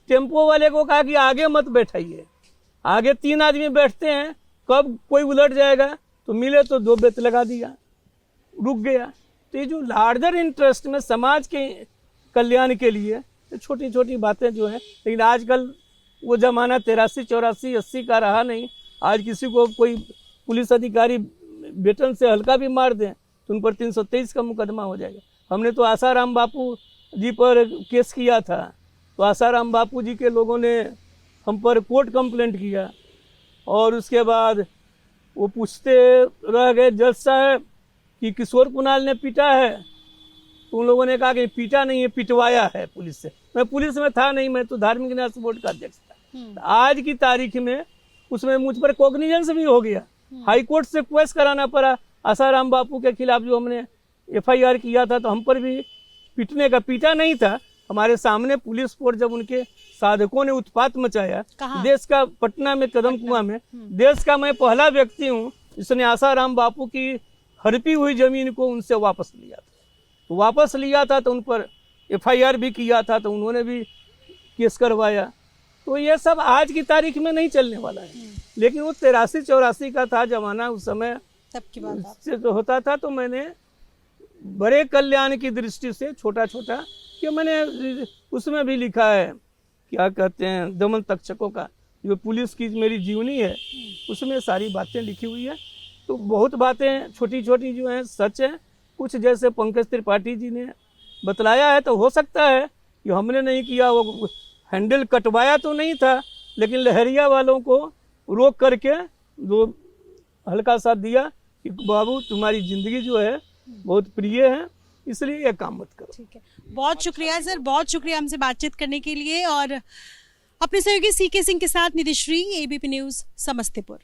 S2: टेम्पो वाले को कहा कि आगे मत बैठाइए, आगे 3 आदमी बैठते हैं, कब कोई उलट जाएगा, तो मिले तो 2 बेत लगा दिया, रुक गया। तो ये जो लार्जर इंटरेस्ट में समाज के कल्याण के लिए छोटी छोटी बातें जो हैं, लेकिन आजकल वो ज़माना 83, 84, 80 का रहा नहीं। आज किसी को कोई पुलिस अधिकारी बेटन से हल्का भी मार दें तो उन पर 323 का मुकदमा हो जाएगा। हमने तो आसाराम बापू जी पर केस किया था, तो आसाराम बापू जी के लोगों ने हम पर कोर्ट कंप्लेंट किया और उसके बाद वो पूछते रह गए जज साहब कि किशोर कुणाल ने पीटा है, तो उन लोगों ने कहा कि पीटा नहीं है, पिटवाया है पुलिस से। मैं पुलिस में था नहीं, मैं तो धार्मिक न्यास बोर्ड का अध्यक्ष था। आज की तारीख में उसमें मुझ पर कॉग्निजेंस भी हो गया, हाई कोर्ट से केस कराना पड़ा आसाराम बापू के खिलाफ। जो हमने FIR किया था तो हम पर भी पीटने का, पीटा नहीं था, हमारे सामने पुलिस फोर्स जब उनके साधकों ने उत्पात मचाया देश का, पटना में कदम कुआं में, देश का मैं पहला व्यक्ति हूँ जिसने आसाराम बापू की हड़पी हुई जमीन को उनसे वापस लिया था। तो वापस लिया था तो उन पर FIR भी किया था, तो उन्होंने भी केस करवाया। तो ये सब आज की तारीख में नहीं चलने वाला है। लेकिन वो 83, 84 का था जमाना, उस समय
S1: तब की बात
S2: से जो होता था। तो मैंने बड़े कल्याण की दृष्टि से छोटा छोटा, कि मैंने उसमें भी लिखा है, क्या कहते हैं, दमन तक्षकों का जो पुलिस की मेरी जीवनी है, उसमें सारी बातें लिखी हुई है। तो बहुत बातें छोटी छोटी जो हैं सच हैं। कुछ जैसे पंकज त्रिपाठी जी ने बतलाया है, तो हो सकता है कि हमने नहीं किया, वो हैंडल कटवाया तो नहीं था, लेकिन लहरिया वालों को रोक करके जो हल्का सा दिया कि बाबू तुम्हारी ज़िंदगी जो है बहुत प्रिय है, इसलिए यह काम मत करो।
S1: ठीक है, बहुत शुक्रिया सर, बहुत शुक्रिया हमसे बातचीत करने के लिए। और अपने सहयोगी CK सिंह के साथ निधिश्री, ABP न्यूज़ समस्तीपुर।